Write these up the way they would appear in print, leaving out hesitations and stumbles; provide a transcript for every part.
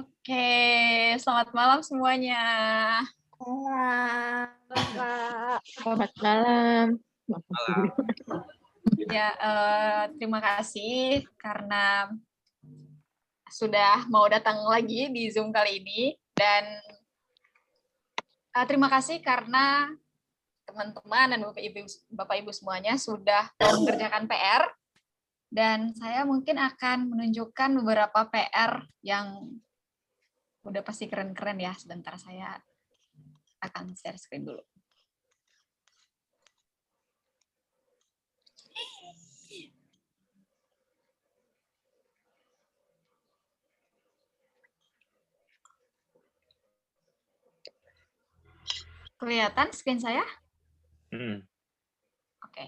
Oke, selamat malam semuanya. Selamat malam. Ya, terima kasih karena sudah mau datang lagi di Zoom kali ini, dan terima kasih karena teman-teman dan Bapak Ibu semuanya sudah mengerjakan PR, dan saya mungkin akan menunjukkan beberapa PR yang udah pasti keren-keren ya. Sebentar, saya akan share screen dulu. Kelihatan screen saya? Oke.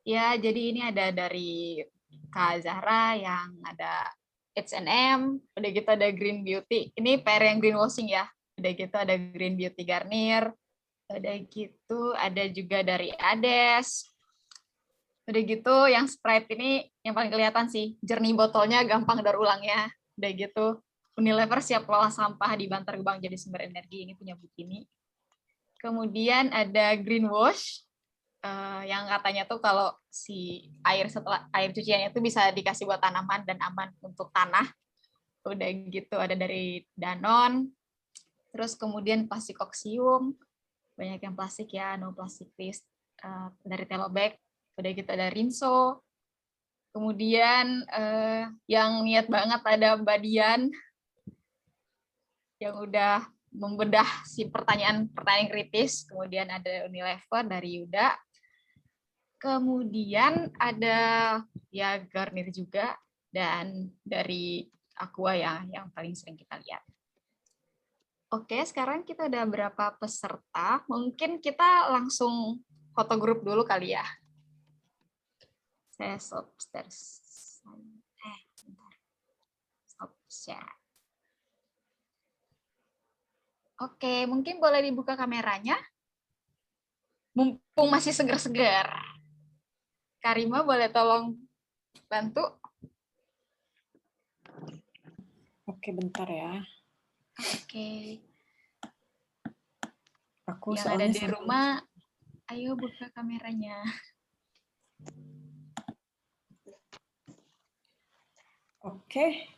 Ya, jadi ini ada dari Kak Zahra yang ada H&M, udah gitu ada Green Beauty. Ini PR yang greenwashing ya. Udah gitu ada Green Beauty Garnier. Udah gitu ada juga dari Ades. Udah gitu yang Sprite ini yang paling kelihatan sih, jernih botolnya, gampang daur ulangnya. Udah gitu Unilever siap kelola sampah di Bantar Gebang jadi sumber energi, ini punya Bikini. Kemudian ada Greenwash, yang katanya tuh kalau si setelah air cuciannya itu bisa dikasih buat tanaman dan aman untuk tanah. Udah gitu ada dari Danone. Terus kemudian plastik oksium, banyak yang plastik ya, no plastic waste, dari Telobag. Udah gitu ada Rinso. Kemudian yang niat banget ada Mbak Dian yang udah membedah si pertanyaan kritis. Kemudian ada Unilever dari Yuda. Kemudian ada ya Garnier juga, dan dari Aqua ya yang paling sering kita lihat. Oke, sekarang kita ada berapa peserta? Mungkin kita langsung foto grup dulu kali ya. Saya stop share. Stop share. Oke, mungkin boleh dibuka kameranya. Mumpung masih segar-segar. Karima boleh tolong bantu? Oke, bentar ya. Oke. Aku Yang ada di rumah, ayo buka kameranya. Oke.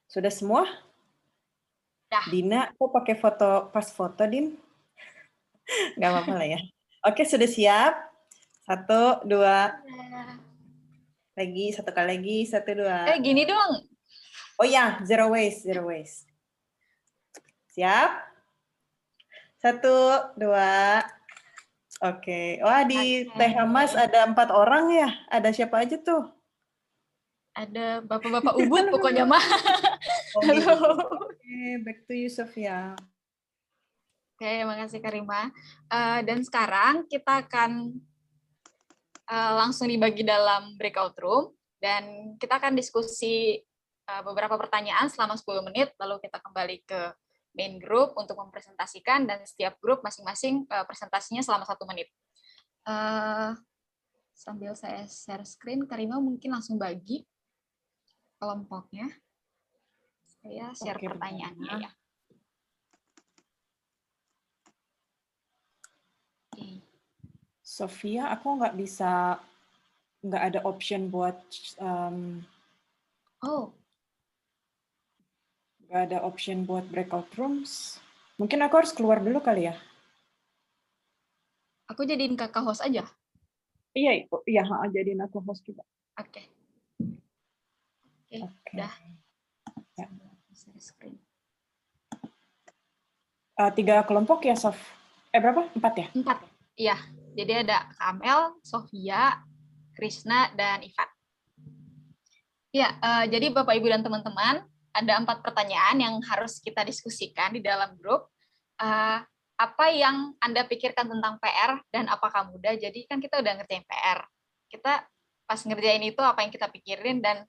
Sudah semua? Dah. Dina, aku pakai pas foto, Din. Nggak apa-apa lah ya. Oke, sudah siap? 1, 2. Lagi, 1 kali lagi. 1, 2. Gini dong. Oh ya, zero waste. Siap? 1, 2. Oke. Wah, di Teh Mas ada 4 orang ya? Ada siapa aja tuh? Ada bapak-bapak ubud pokoknya mah. Halo. Oke, back to you, Sofia. Oke, makasih Karima. Dan sekarang kita akan langsung dibagi dalam breakout room, dan kita akan diskusi beberapa pertanyaan selama 10 menit, lalu kita kembali ke main group untuk mempresentasikan, dan setiap grup masing-masing presentasinya selama 1 menit. Sambil saya share screen, Karima mungkin langsung bagi kelompoknya. Saya share pertanyaannya ya. Sofia, aku nggak ada option buat nggak ada option buat breakout rooms. Mungkin aku harus keluar dulu kali ya. Aku jadiin kakak host aja. Iya, jadiin aku host juga. Oke. Udah. Ya. Share screen. 3 kelompok ya, Sof? Berapa? 4 ya? 4. Iya. Jadi ada Kamel, Sofia, Krishna, dan Ivan. Ya, jadi Bapak, Ibu, dan teman-teman, ada 4 pertanyaan yang harus kita diskusikan di dalam grup. Apa yang Anda pikirkan tentang PR dan apakah mudah? Jadi kan kita udah ngerjain PR. Kita pas ngerjain itu apa yang kita pikirin, dan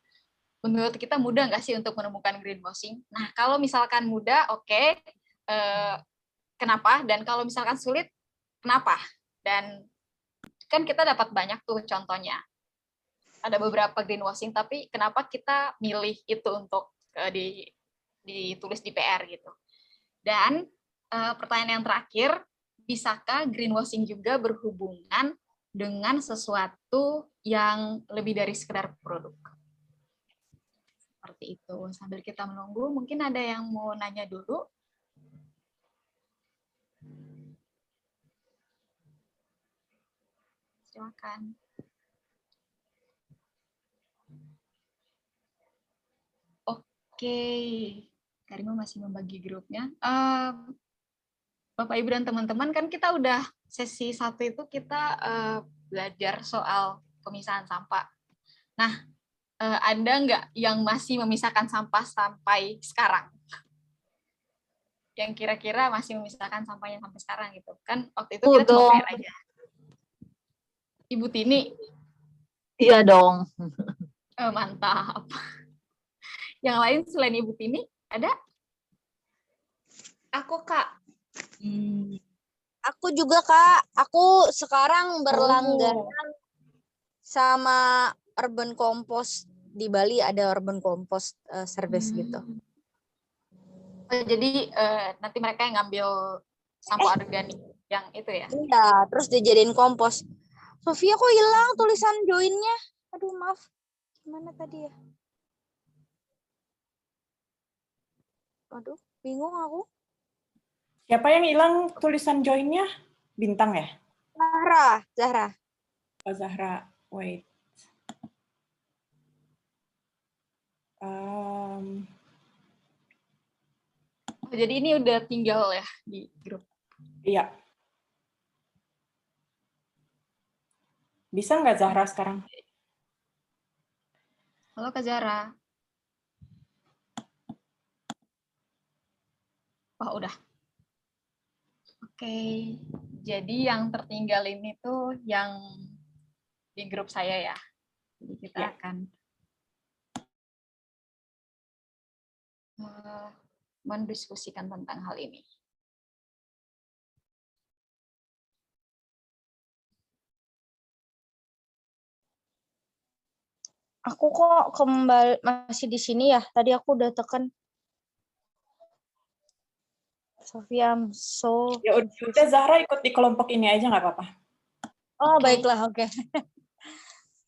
menurut kita mudah nggak sih untuk menemukan greenwashing? Nah, kalau misalkan mudah, oke. Kenapa? Dan kalau misalkan sulit, kenapa? Dan kan kita dapat banyak tuh contohnya. ada beberapa greenwashing, tapi kenapa kita milih itu untuk ditulis di PR gitu. Dan pertanyaan yang terakhir, bisakah greenwashing juga berhubungan dengan sesuatu yang lebih dari sekedar produk? Seperti itu. Sambil kita menunggu, mungkin ada yang mau nanya dulu. Silakan. Oke, Karima masih membagi grupnya. Bapak Ibu dan teman-teman, kan kita udah sesi 1 itu kita belajar soal pemisahan sampah. Nah, ada nggak yang masih memisahkan sampah sampai sekarang? Yang kira-kira masih memisahkan sampahnya sampai sekarang gitu. Kan waktu itu kita cuma PR aja. Ibu Tini? Iya dong. Mantap. Yang lain selain Ibu Tini, ada? Aku, Kak. Aku juga, Kak. Aku sekarang berlangganan sama Urban Compost. Di Bali ada Urban Compost service gitu. Jadi nanti mereka yang ngambil sampah organik yang itu ya? Iya, terus dijadiin kompos. Sofia kok hilang tulisan join-nya? Aduh, maaf. Gimana tadi ya? Aduh, bingung aku. Siapa yang hilang tulisan join-nya? Bintang ya? Zahra. Oh, Zahra. Wait. Jadi ini udah tinggal ya di grup? Iya. Bisa nggak Zahra sekarang? Halo Kak Zahra. Oh, udah. Oke, jadi yang tertinggal ini tuh yang di grup saya ya. Jadi kita akan mendiskusikan tentang hal ini. Aku kok kembali masih di sini ya. Tadi aku udah tekan. Sofia, Ya udah Zahra ikut di kelompok ini aja nggak apa-apa. Oh, baiklah, oke.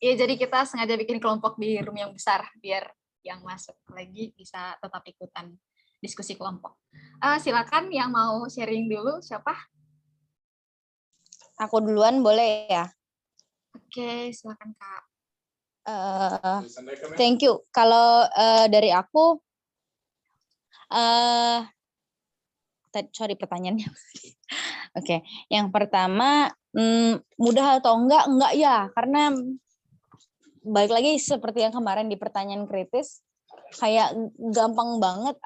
Iya, jadi kita sengaja bikin kelompok di room yang besar biar yang masuk lagi bisa tetap ikutan diskusi kelompok. Silakan yang mau sharing dulu, siapa? Aku duluan boleh ya? Oke, silakan Kak. Thank you. Kalau dari aku, sorry pertanyaannya. Oke, yang pertama, mudah atau enggak ya, karena balik lagi seperti yang kemarin di pertanyaan kritis, kayak gampang banget,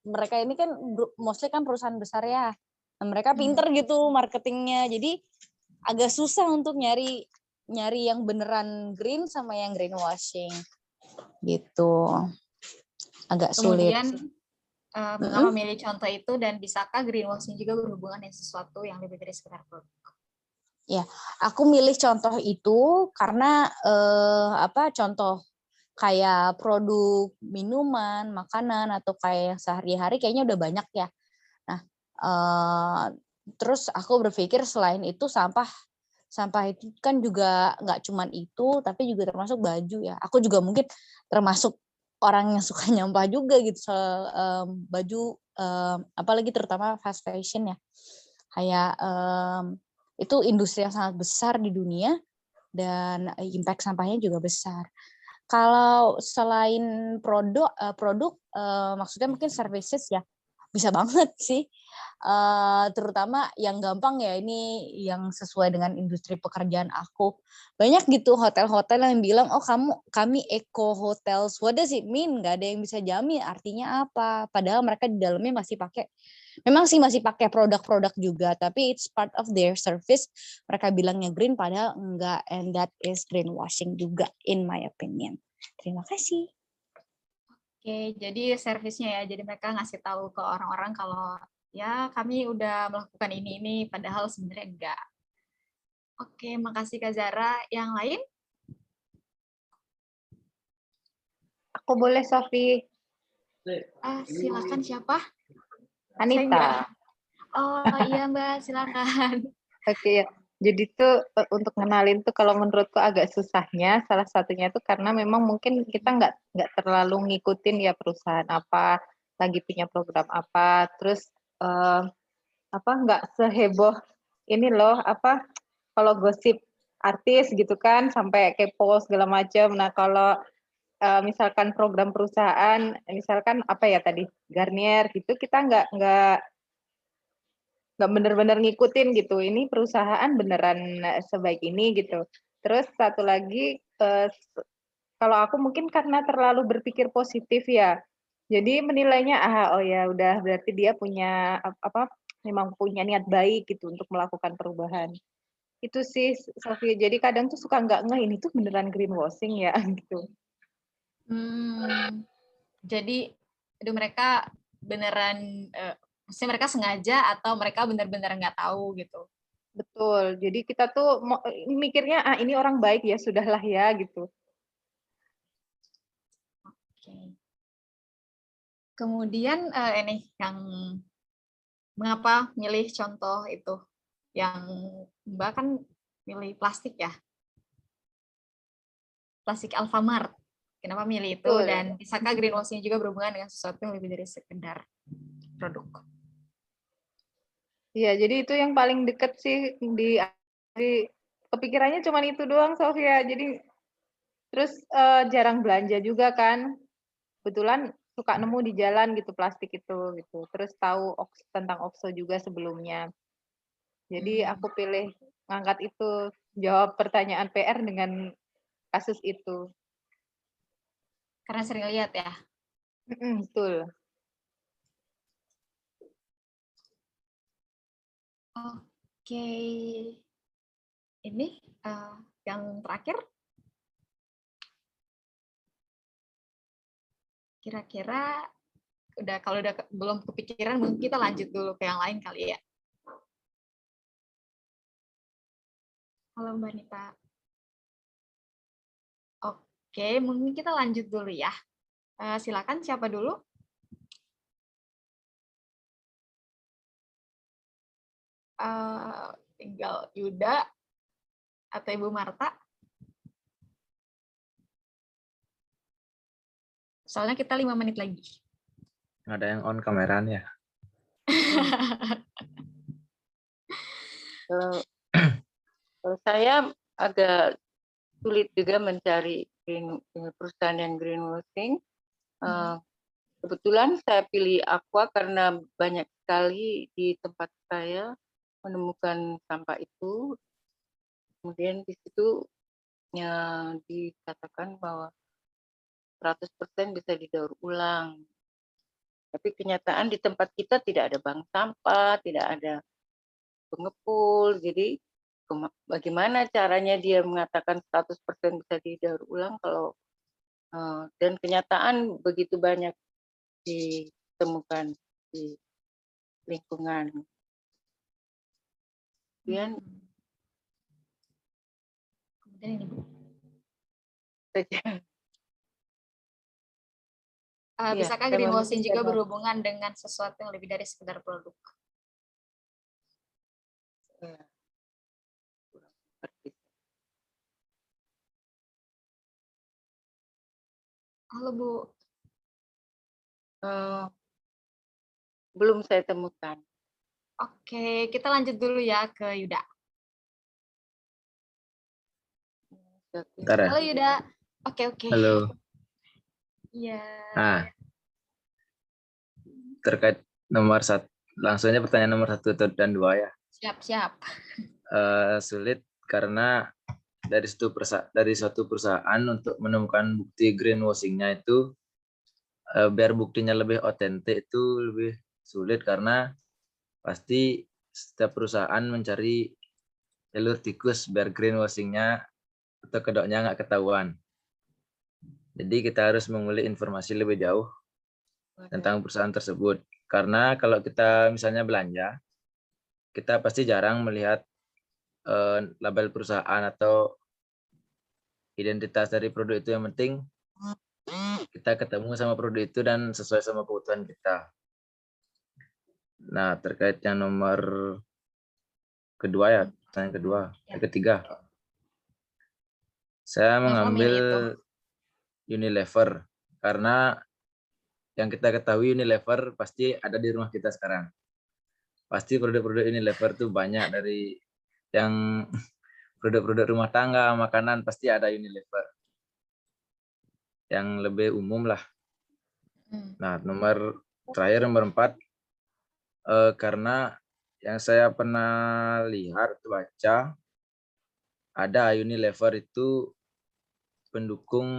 mereka ini kan mostly kan perusahaan besar ya, mereka pinter gitu marketingnya, jadi agak susah untuk nyari yang beneran green sama yang greenwashing gitu, agak sulit. Kemudian mengapa memilih contoh itu dan bisakah greenwashing juga berhubungan dengan sesuatu yang lebih dari sekedar produk? Ya, aku milih contoh itu karena contoh kayak produk minuman, makanan atau kayak sehari-hari kayaknya udah banyak ya. Nah, terus aku berpikir selain itu sampah itu kan juga nggak cuman itu, tapi juga termasuk baju ya. Aku juga mungkin termasuk orang yang suka nyampah juga gitu soal baju, apalagi terutama fast fashion ya. Kayak itu industri yang sangat besar di dunia dan impact sampahnya juga besar. Kalau selain produk maksudnya mungkin services ya, bisa banget sih. Terutama yang gampang ya, ini yang sesuai dengan industri pekerjaan aku. Banyak gitu hotel-hotel yang bilang, oh kami eco hotels. What does it mean? Nggak ada yang bisa jamin artinya apa. Padahal mereka di dalamnya masih pakai, memang sih masih pakai produk-produk juga, tapi it's part of their service. Mereka bilangnya green, padahal enggak, and that is greenwashing juga, in my opinion. Terima kasih. Oke, jadi servisnya ya, jadi mereka ngasih tahu ke orang-orang kalau ya kami udah melakukan ini, padahal sebenarnya enggak. Oke, makasih Kak Zara. Yang lain? Aku boleh, Sofi. Silakan siapa? Anita. Oh iya Mbak, silakan. Oke ya. Jadi tuh untuk ngenalin tuh kalau menurutku agak susahnya salah satunya tuh karena memang mungkin kita nggak terlalu ngikutin ya perusahaan apa lagi punya program apa, terus apa nggak seheboh ini loh apa kalau gosip artis gitu kan sampai kepo segala macam. Nah kalau misalkan program perusahaan, misalkan apa ya tadi Garnier gitu, kita nggak benar-benar ngikutin gitu. Ini perusahaan beneran sebaik ini gitu. Terus satu lagi, kalau aku mungkin karena terlalu berpikir positif ya. Jadi menilainya, oh ya udah berarti dia punya apa memang punya niat baik gitu untuk melakukan perubahan. Itu sih Sofi. Jadi kadang tuh suka nggak ngeh ini tuh beneran greenwashing ya gitu. Jadi mereka beneran, maksudnya mereka sengaja atau mereka benar-benar nggak tahu gitu? Betul. Jadi kita tuh mikirnya ini orang baik ya sudahlah ya gitu. Oke. Kemudian ini yang mengapa milih contoh itu? Yang Mbak kan milih plastik ya? Plastik Alfamart. Kenapa milih itu? Betul. Dan bisakah greenwashing juga berhubungan dengan sesuatu yang lebih dari sekedar produk? Iya, jadi itu yang paling deket sih di kepikirannya cuma itu doang, Sofia. Jadi terus jarang belanja juga kan. Kebetulan suka nemu di jalan gitu plastik itu gitu. Terus tahu tentang OXO juga sebelumnya. Jadi aku pilih ngangkat itu, jawab pertanyaan PR dengan kasus itu. Karena sering lihat ya. Betul. Oke. Ini yang terakhir. Kira-kira kalau udah belum kepikiran mungkin kita lanjut dulu ke yang lain kali ya. Halo Mbak Nita. Oke, mungkin kita lanjut dulu ya. Silakan siapa dulu? Tinggal Yuda atau Ibu Marta. Soalnya kita 5 menit lagi. Ada yang on kameranya. Kalau saya agak sulit juga mencari perusahaan yang greenwashing. Kebetulan saya pilih Aqua karena banyak sekali di tempat saya menemukan sampah itu. Kemudian di situ dikatakan bahwa 100% bisa didaur ulang. Tapi kenyataan di tempat kita tidak ada bank sampah, tidak ada pengepul. Jadi bagaimana caranya dia mengatakan 100% bisa didaur ulang kalau dan kenyataan begitu banyak ditemukan di lingkungan. Kemudian ini Bu. Bisakah greenwashing juga berhubungan dengan sesuatu yang lebih dari sekedar produk? Halo Bu. Belum saya temukan. Oke, kita lanjut dulu ya ke Yuda. Bentar ya. Halo Yuda. Oke. Halo. Iya. Nah, terkait nomor 1, langsungnya pertanyaan nomor 1 dan 2 ya. Siap. Sulit karena dari suatu perusahaan untuk menemukan bukti greenwashing-nya itu biar buktinya lebih otentik itu lebih sulit karena pasti setiap perusahaan mencari jalur tikus biar greenwashing-nya atau kedoknya nggak ketahuan. Jadi kita harus mengulik informasi lebih jauh tentang perusahaan tersebut. Karena kalau kita misalnya belanja, kita pasti jarang melihat label perusahaan atau identitas dari produk itu. Yang penting kita ketemu sama produk itu dan sesuai sama kebutuhan kita. Nah, terkait yang nomor kedua ya, pertanyaan kedua, yang ketiga. Saya Yang mengambil memilih itu. Unilever karena yang kita ketahui Unilever pasti ada di rumah kita sekarang. Pasti produk-produk Unilever tuh banyak, dari yang produk-produk rumah tangga, makanan pasti ada Unilever. Yang lebih umum lah. Nah, nomor terakhir nomor 4 karena yang saya pernah lihat baca ada Unilever itu pendukung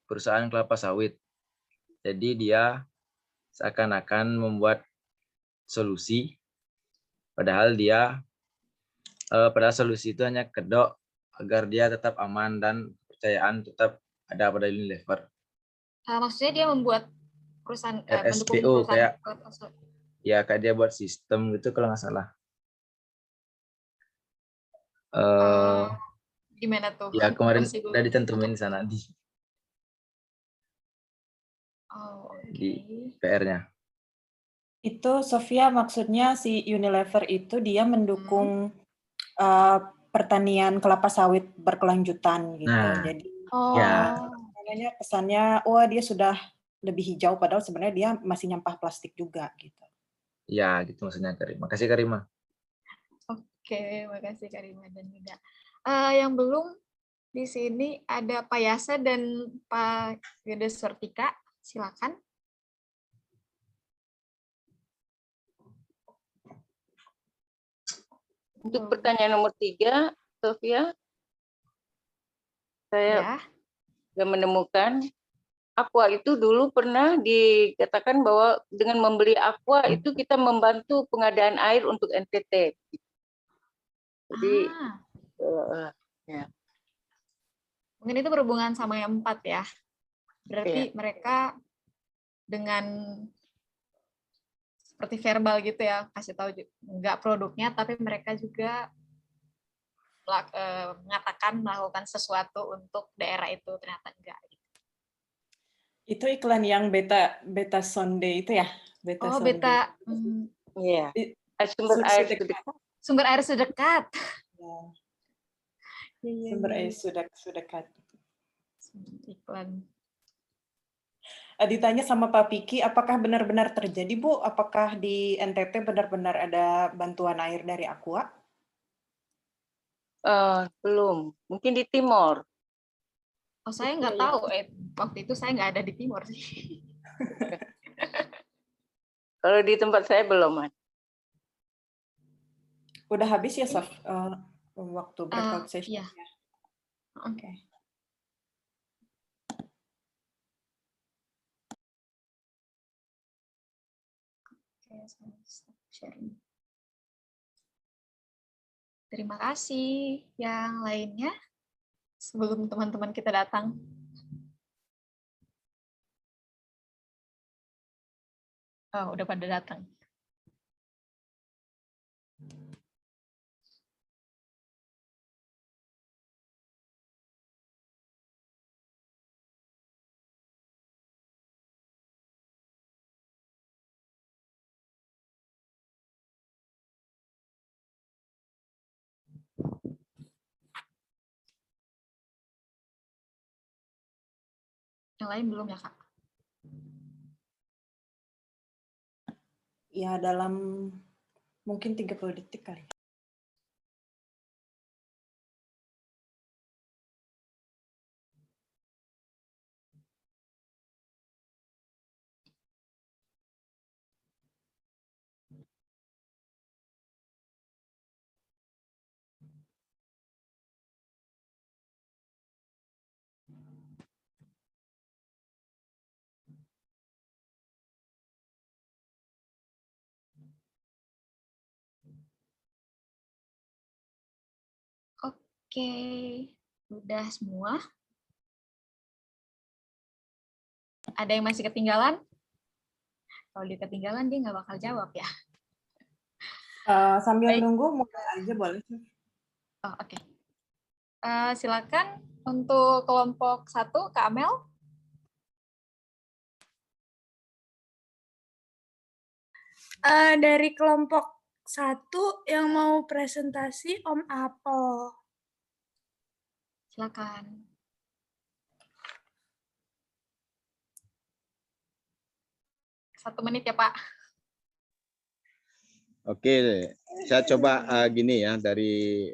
perusahaan kelapa sawit. Jadi dia seakan-akan membuat solusi, padahal solusi itu hanya kedok agar dia tetap aman dan kepercayaan tetap ada pada Unilever. Maksudnya dia membuat perusahaan mendukung RSPO perusahaan kayak dia buat sistem gitu kalau nggak salah. Gimana tuh? Ya kemarin Masih udah belum. ditentuin di sana di PR-nya. Itu Sofia maksudnya si Unilever itu dia mendukung pertanian kelapa sawit berkelanjutan gitu. Nah, Jadi ya. namanya pesannya, wah dia sudah lebih hijau padahal sebenarnya dia masih nyampah plastik juga gitu. Ya, gitu maksudnya Karima. Makasih Karima. Oke, makasih Karima dan Nida. Yang belum di sini ada Pak Yasa dan Pak Gede Sortika, silakan. Untuk pertanyaan nomor 3, Sofia, saya menemukan Aqua itu dulu pernah dikatakan bahwa dengan membeli Aqua itu kita membantu pengadaan air untuk NTT. Jadi, ya. Mungkin itu berhubungan sama yang 4 ya. Berarti mereka dengan seperti verbal gitu ya, kasih tahu nggak produknya, tapi mereka juga melakukan sesuatu untuk daerah itu, ternyata enggak. Itu iklan yang beta sonde itu ya? Beta sonde. Beta. Iya. Sumber air sedekat. Sumber air sedekat. Sumber air sedekat. Iklan. Ditanya sama Pak Piki, apakah benar-benar terjadi, Bu? Apakah di NTT benar-benar ada bantuan air dari Aqua? Belum. Mungkin di Timor. Oh, saya nggak tahu. Waktu itu saya nggak ada di Timor sih. Kalau di tempat saya belum ada. Udah habis ya, Sof? Waktu breakout session? Iya. Oke. Terima kasih. Yang lainnya sebelum teman-teman kita datang. Oh, udah pada datang. Yang lain belum ya, Kak? Ya, dalam mungkin 30 detik kali. Oke, udah semua. Ada yang masih ketinggalan? Kalau dia ketinggalan, dia nggak bakal jawab ya. Sambil nunggu, mulai aja boleh. Oh, oke. Silakan untuk kelompok 1, Kak Amel. Dari kelompok 1 yang mau presentasi Om Apel. Silakan. Satu menit ya Pak. Oke, saya coba gini ya, dari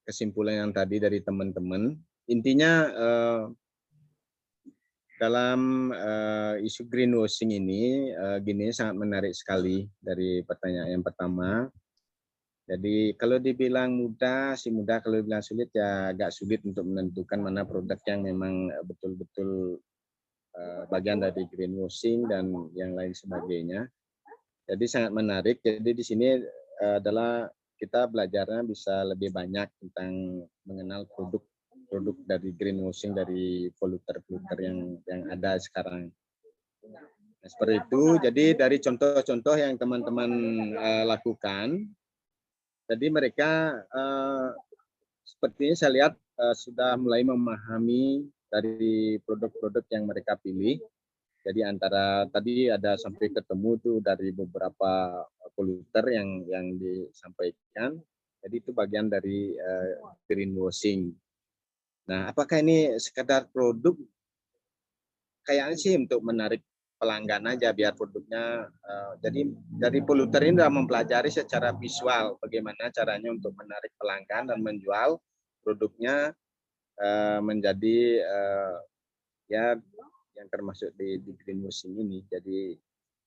kesimpulan yang tadi dari teman-teman. Intinya dalam isu greenwashing ini gini sangat menarik sekali dari pertanyaan yang pertama. Jadi kalau dibilang mudah sih mudah, kalau dibilang sulit ya agak sulit untuk menentukan mana produk yang memang betul-betul bagian dari greenwashing dan yang lain sebagainya. Jadi sangat menarik. Jadi di sini adalah kita belajarnya bisa lebih banyak tentang mengenal produk dari greenwashing, dari polluter-polluter yang ada sekarang. Nah, seperti itu. Jadi dari contoh-contoh yang teman-teman lakukan, jadi mereka sepertinya saya lihat sudah mulai memahami dari produk-produk yang mereka pilih. Jadi antara tadi ada sampai ketemu tuh dari beberapa polluter yang disampaikan. Jadi itu bagian dari greenwashing. Nah, apakah ini sekedar produk? Kayaknya sih untuk menarik pelanggan aja biar produknya. Jadi dari polluter ini sudah mempelajari secara visual bagaimana caranya untuk menarik pelanggan dan menjual produknya menjadi ya yang termasuk di greenwashing ini. Jadi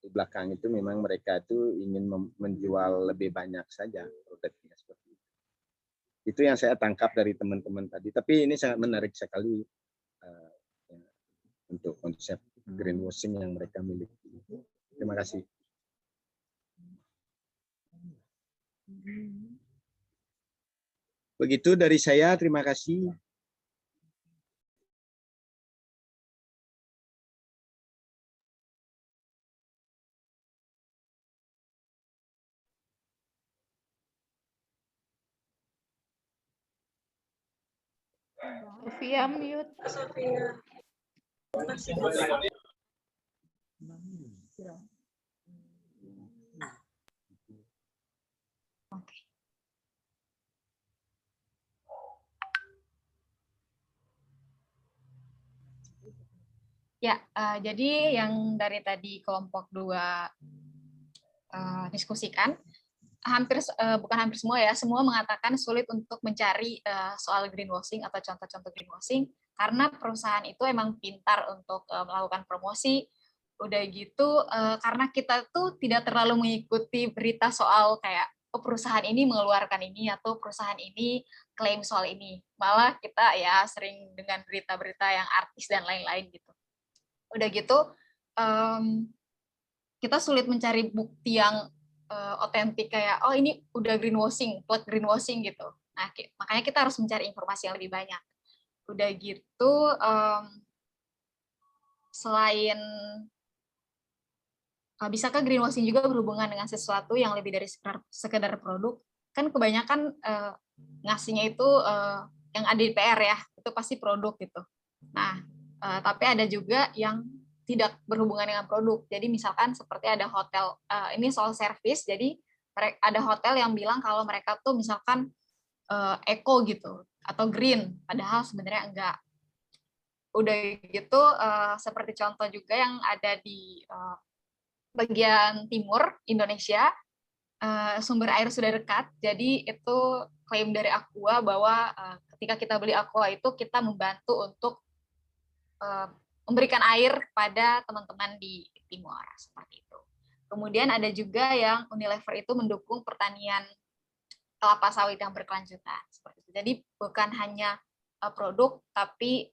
di belakang itu memang mereka itu ingin menjual lebih banyak saja produknya seperti itu. Itu yang saya tangkap dari teman-teman tadi. Tapi ini sangat menarik sekali untuk konsep greenwashing yang mereka miliki. Terima kasih. Begitu dari saya, terima kasih. Sofia mute. Ya, jadi yang dari tadi kelompok 2 diskusikan, bukan hampir semua ya, semua mengatakan sulit untuk mencari soal greenwashing atau contoh-contoh greenwashing karena perusahaan itu emang pintar untuk melakukan promosi. Udah gitu, karena kita tuh tidak terlalu mengikuti berita soal kayak perusahaan ini mengeluarkan ini atau perusahaan ini klaim soal ini. Malah kita ya sering dengan berita-berita yang artis dan lain-lain gitu. Udah gitu, kita sulit mencari bukti yang otentik kayak, oh ini udah greenwashing, plot greenwashing gitu. Nah, makanya kita harus mencari informasi yang lebih banyak. Udah gitu, selain bisakah greenwashing juga berhubungan dengan sesuatu yang lebih dari sekedar produk? Kan kebanyakan ngasihnya itu yang ada di PR ya, itu pasti produk gitu. Nah, tapi ada juga yang tidak berhubungan dengan produk. Jadi misalkan seperti ada hotel, ini soal service, jadi ada hotel yang bilang kalau mereka tuh misalkan eco gitu, atau green, padahal sebenarnya enggak. Udah gitu, seperti contoh juga yang ada di bagian timur Indonesia, sumber air sudah dekat, jadi itu klaim dari Aqua bahwa ketika kita beli Aqua itu kita membantu untuk memberikan air pada teman-teman di timur, seperti itu. Kemudian ada juga yang Unilever itu mendukung pertanian kelapa sawit yang berkelanjutan, seperti itu. Jadi bukan hanya produk, tapi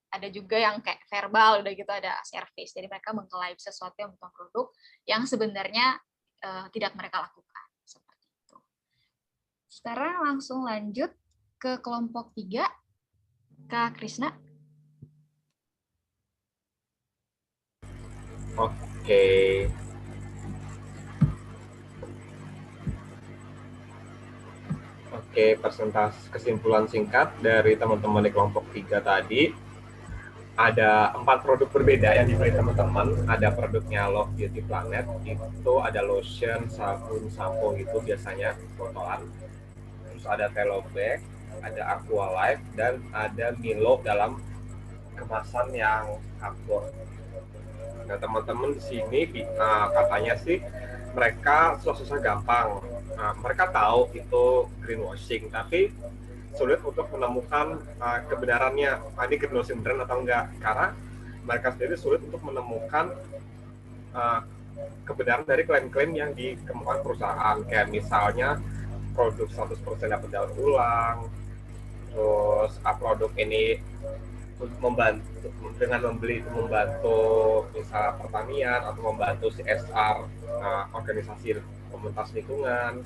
ada juga yang kayak verbal, udah gitu ada service. Jadi mereka mengklaim sesuatu yang bukan produk, yang sebenarnya tidak mereka lakukan, seperti itu. Sekarang langsung lanjut ke kelompok 3, Kak Krisna. Oke. Oke, kesimpulan singkat dari teman-teman di kelompok 3 tadi. ada 4 produk berbeda yang dibeli teman-teman. Ada produknya Love Beauty Planet, itu ada lotion, sabun, sampo gitu biasanya botolan. Terus ada Telobag, ada Aqualife, dan ada Milo dalam kemasan yang cardboard. Nah teman-teman di sini katanya sih mereka susah gampang. Mereka tahu itu greenwashing, tapi sulit untuk menemukan kebenarannya, ini greenwashing beneran atau enggak, karena mereka sendiri sulit untuk menemukan kebenaran dari klaim-klaim yang dikemukakan perusahaan, kayak misalnya produk 100% dapat daur ulang, terus produk ini membantu dengan membeli itu membantu misalnya pertanian atau membantu CSR organisasi komunitas lingkungan.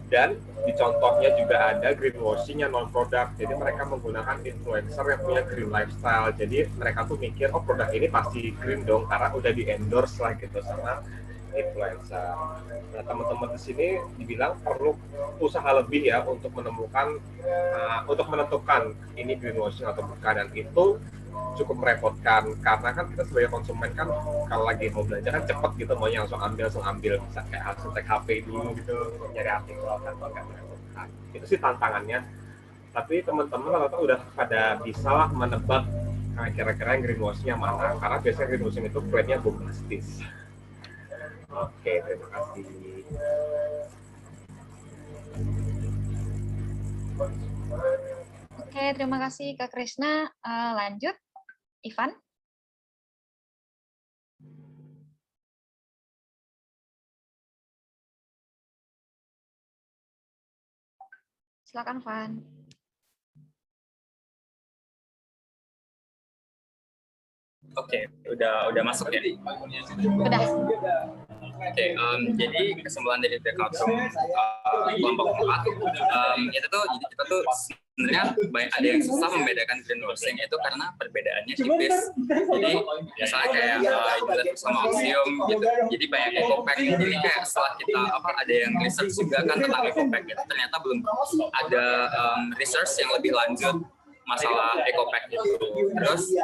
Dan di contohnya juga ada greenwashing yang non-produk, jadi mereka menggunakan influencer yang punya green lifestyle, jadi mereka tuh mikir, oh produk ini pasti green dong, karena udah di-endorse lah gitu sama influencer. Nah teman-teman di sini dibilang perlu usaha lebih ya untuk menemukan, untuk menentukan ini greenwashing atau bukan, dan itu cukup merepotkan karena kan kita sebagai konsumen kan kalau lagi mau belanja kan cepet gitu, maunya langsung ambil, bisa kayak langsung cek HP dulu gitu, nyari artikel atau enggak merepotkan. Itu sih tantangannya. Tapi teman-teman rata-rata udah pada bisa lah menebak kira-kira yang greenwashing yang mana, karena biasanya greenwashing itu klaimnya bombastis. Oke, terima kasih. Oke, terima kasih Kak Krisna. Lanjut, Ivan. Silakan, Van. Oke, udah masuk ya? Udah. Oke, jadi kesimpulan dari Decathlon kelompok 4 itu tuh kita tuh sebenarnya ada yang susah membedakan greenwashing itu karena perbedaannya tipis. Jadi misalnya kayak Unilever sama Axiom gitu, jadi banyak eco-pack. Jadi kayak setelah kita ada yang research juga kan tentang eco-pack gitu, ternyata belum ada research yang lebih lanjut masalah eco-pack itu. Terus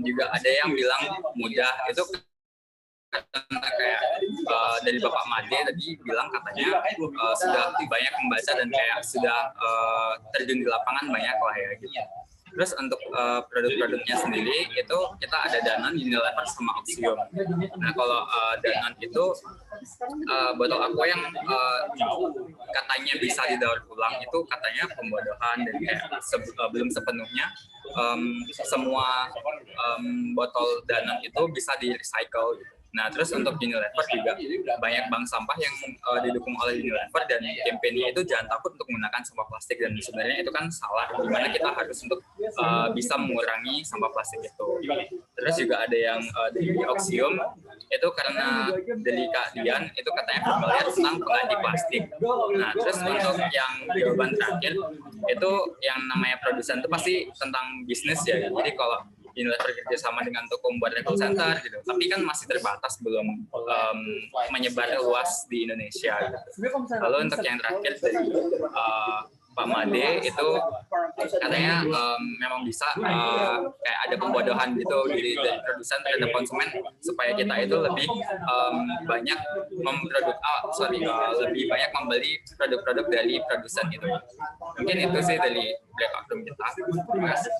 juga ada yang bilang mudah, itu karena kayak dari Bapak Made tadi bilang katanya sudah banyak membaca dan kayak sudah terjun di lapangan banyak lah ya gitu. Terus untuk produk-produknya sendiri itu kita ada Danone, Unilever sama Axiom. Nah kalau Danone itu botol aqua yang katanya bisa didaur ulang itu katanya pembodohan, dan kayak belum sepenuhnya semua botol Danone itu bisa di recycle gitu. Nah, terus untuk Unilever juga banyak bank sampah yang didukung oleh Unilever, dan kampanye itu jangan takut untuk menggunakan sampah plastik, dan sebenarnya itu kan salah, dimana kita harus untuk bisa mengurangi sampah plastik itu. Terus juga ada yang dari Axiom, itu karena Delika Dian itu katanya familiar tentang pengganti plastik. Nah, terus untuk yang jawaban terakhir, itu yang namanya produsen itu pasti tentang bisnis ya, jadi kalau Unilever kerjasama dengan toko membuat recall center gitu, tapi kan masih terbatas, belum menyebar luas di Indonesia gitu. Lalu untuk yang terakhir dari Pak Made itu katanya memang bisa kayak ada pembodohan gitu dari produsen terhadap konsumen supaya kita itu lebih banyak lebih banyak membeli produk-produk dari produsen itu. Mungkin itu sih dari breakout room kita. Terima kasih.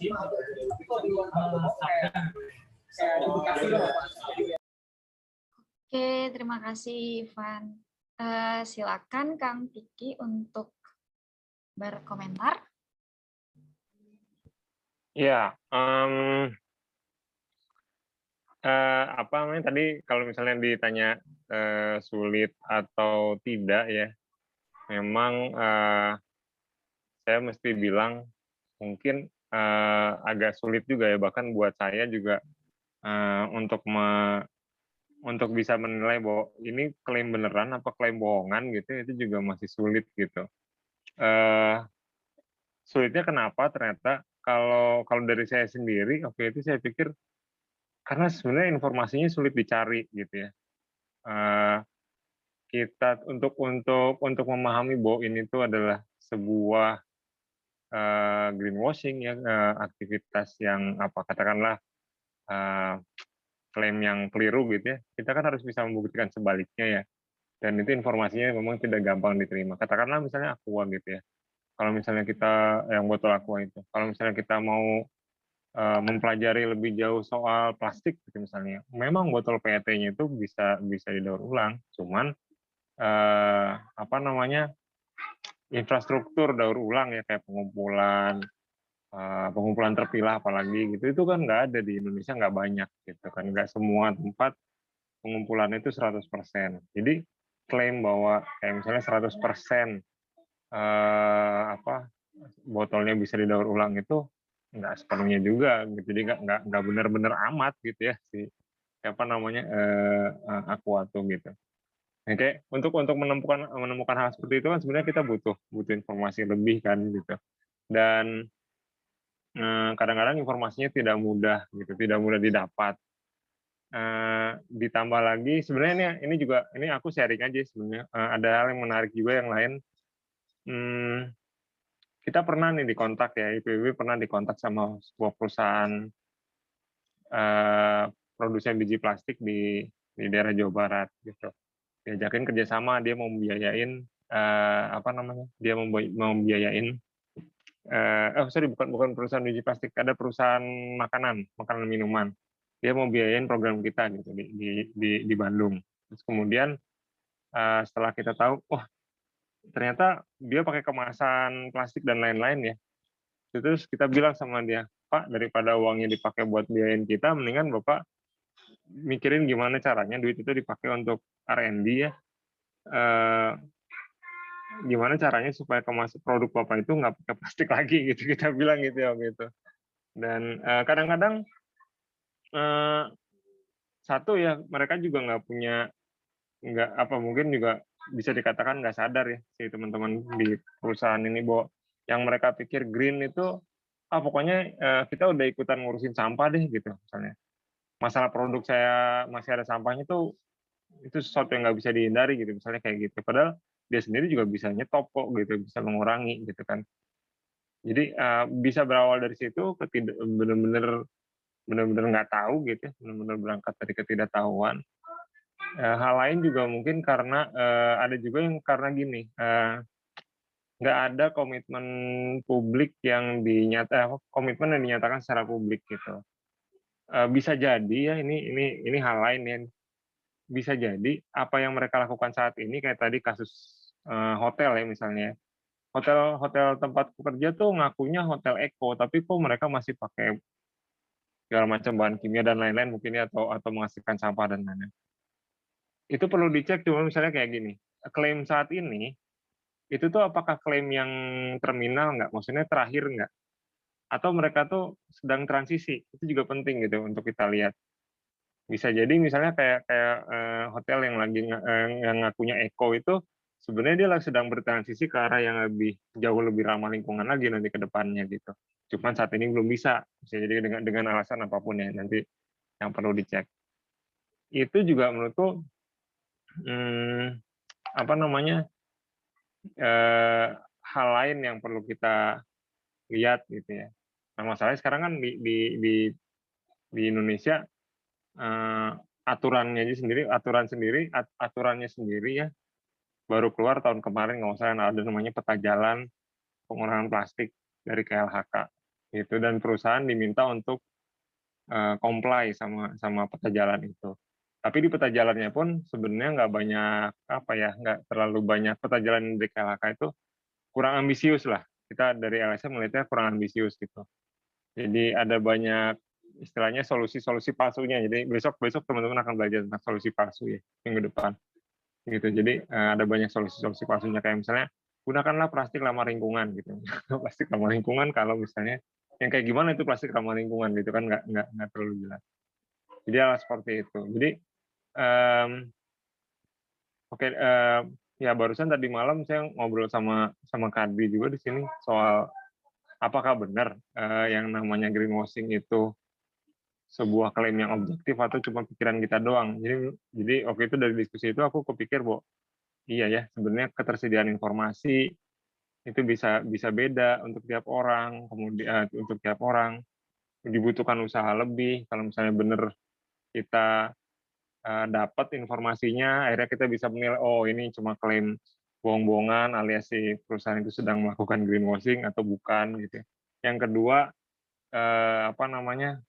Oke, terima kasih Ivan. Silakan Kang Piki untuk berkomentar. Ya, apa namanya tadi kalau misalnya ditanya sulit atau tidak ya, memang saya mesti bilang mungkin agak sulit juga ya, bahkan buat saya juga untuk bisa menilai bahwa ini klaim beneran apa klaim bohongan gitu, itu juga masih sulit gitu. Sulitnya kenapa? Ternyata kalau dari saya sendiri waktu itu saya pikir karena sebenarnya informasinya sulit dicari gitu ya. Kita untuk memahami bahwa ini tuh adalah sebuah greenwashing ya, aktivitas yang apa katakanlah klaim yang keliru gitu ya, kita kan harus bisa membuktikan sebaliknya ya. Dan itu informasinya memang tidak gampang diterima. Katakanlah misalnya Aqua gitu ya. Kalau misalnya kita yang botol Aqua itu, kalau misalnya kita mau mempelajari lebih jauh soal plastik gitu misalnya, memang botol PET-nya itu bisa didaur ulang, cuman apa namanya infrastruktur daur ulang ya kayak pengumpulan terpilah apalagi gitu itu kan nggak ada di Indonesia, nggak banyak gitu kan, nggak semua tempat pengumpulan itu 100%. Jadi klaim bahwa kayak misalnya 100% apa botolnya bisa didaur ulang itu nggak sepenuhnya juga gitu, jadi nggak benar-benar amat gitu ya si apa namanya Aqua tuh gitu. Oke, untuk menemukan hal seperti itu kan sebenarnya kita butuh informasi lebih kan gitu. Dan kadang-kadang informasinya tidak mudah gitu, tidak mudah didapat. Ditambah lagi sebenarnya ini juga ini aku sharing aja sebenarnya ada hal yang menarik juga yang lain. Kita pernah nih dikontak ya, IPB pernah dikontak sama sebuah perusahaan produsen biji plastik di daerah Jawa Barat gitu. Diajakin kerjasama, dia mau membiayain apa namanya? Dia mau membiayain bukan perusahaan biji plastik, ada perusahaan makanan minuman. Dia mau biayain program kita gitu di Bandung. Terus kemudian setelah kita tahu, ternyata dia pakai kemasan plastik dan lain-lain ya. Terus kita bilang sama dia, Pak, daripada uangnya dipakai buat biayain kita, mendingan Bapak mikirin gimana caranya duit itu dipakai untuk R&D ya. Gimana caranya supaya produk Bapak itu nggak pakai plastik lagi gitu, kita bilang gitu ya gitu. Dan kadang-kadang satu ya mereka juga mungkin juga bisa dikatakan nggak sadar ya si teman-teman di perusahaan ini bahwa yang mereka pikir green itu pokoknya kita udah ikutan ngurusin sampah deh gitu misalnya. Masalah produk saya masih ada sampahnya itu sesuatu yang nggak bisa dihindari gitu misalnya kayak gitu. Padahal dia sendiri juga bisa nyetop kok gitu, bisa mengurangi gitu kan. Jadi bisa berawal dari situ benar-benar nggak tahu gitu, benar-benar berangkat dari ketidaktahuan. Hal lain juga mungkin karena ada juga yang karena gini, nggak ada komitmen publik yang komitmen yang dinyatakan secara publik gitu. Bisa jadi ya ini hal lain ya. Bisa jadi apa yang mereka lakukan saat ini kayak tadi kasus hotel ya misalnya. Hotel tempat bekerja tuh ngakunya hotel eko, tapi kok mereka masih pakai segala macam bahan kimia dan lain-lain mungkin ya atau menghasilkan sampah dan lain-lain. Itu perlu dicek cuma misalnya kayak gini. Klaim saat ini itu tuh apakah klaim yang terminal nggak? Maksudnya terakhir nggak? Atau mereka tuh sedang transisi? Itu juga penting gitu untuk kita lihat. Bisa jadi misalnya kayak hotel yang lagi yang ngakunya eko itu sebenarnya dia sedang bertransisi ke arah yang jauh lebih ramah lingkungan lagi nanti ke depannya gitu. Cuman saat ini belum bisa jadi dengan alasan apapun ya nanti yang perlu dicek. Itu juga menurutku apa namanya hal lain yang perlu kita lihat gitu ya. Nah masalahnya sekarang kan di Indonesia aturannya sendiri ya baru keluar tahun kemarin nggak usah ada namanya peta jalan pengurangan plastik dari KLHK gitu dan perusahaan diminta untuk comply sama peta jalan itu. Tapi di peta jalannya pun sebenarnya nggak banyak nggak terlalu banyak peta jalan dari KLHK itu kurang ambisius lah. Kita dari LSM melihatnya kurang ambisius gitu. Jadi ada banyak istilahnya solusi-solusi palsunya. Jadi besok teman-teman akan belajar tentang solusi palsu ya minggu depan. Gitu. Jadi ada banyak solusi-solusi palsunya kayak misalnya gunakanlah plastik ramah lingkungan gitu. Plastik ramah lingkungan kalau misalnya yang kayak gimana itu plastik ramah lingkungan gitu kan nggak terlalu jelas. Jadi hal seperti itu. Jadi ya barusan tadi malam saya ngobrol sama Kadri juga di sini soal apakah benar yang namanya greenwashing itu sebuah klaim yang objektif atau cuma pikiran kita doang. Jadi waktu itu dari diskusi itu aku kepikir bahwa iya ya sebenarnya ketersediaan informasi itu bisa beda untuk tiap orang, kemudian untuk tiap orang dibutuhkan usaha lebih. Kalau misalnya benar kita dapat informasinya, akhirnya kita bisa menilai, oh ini cuma klaim bohong-bohongan alias si perusahaan itu sedang melakukan greenwashing atau bukan gitu. Yang kedua, apa namanya,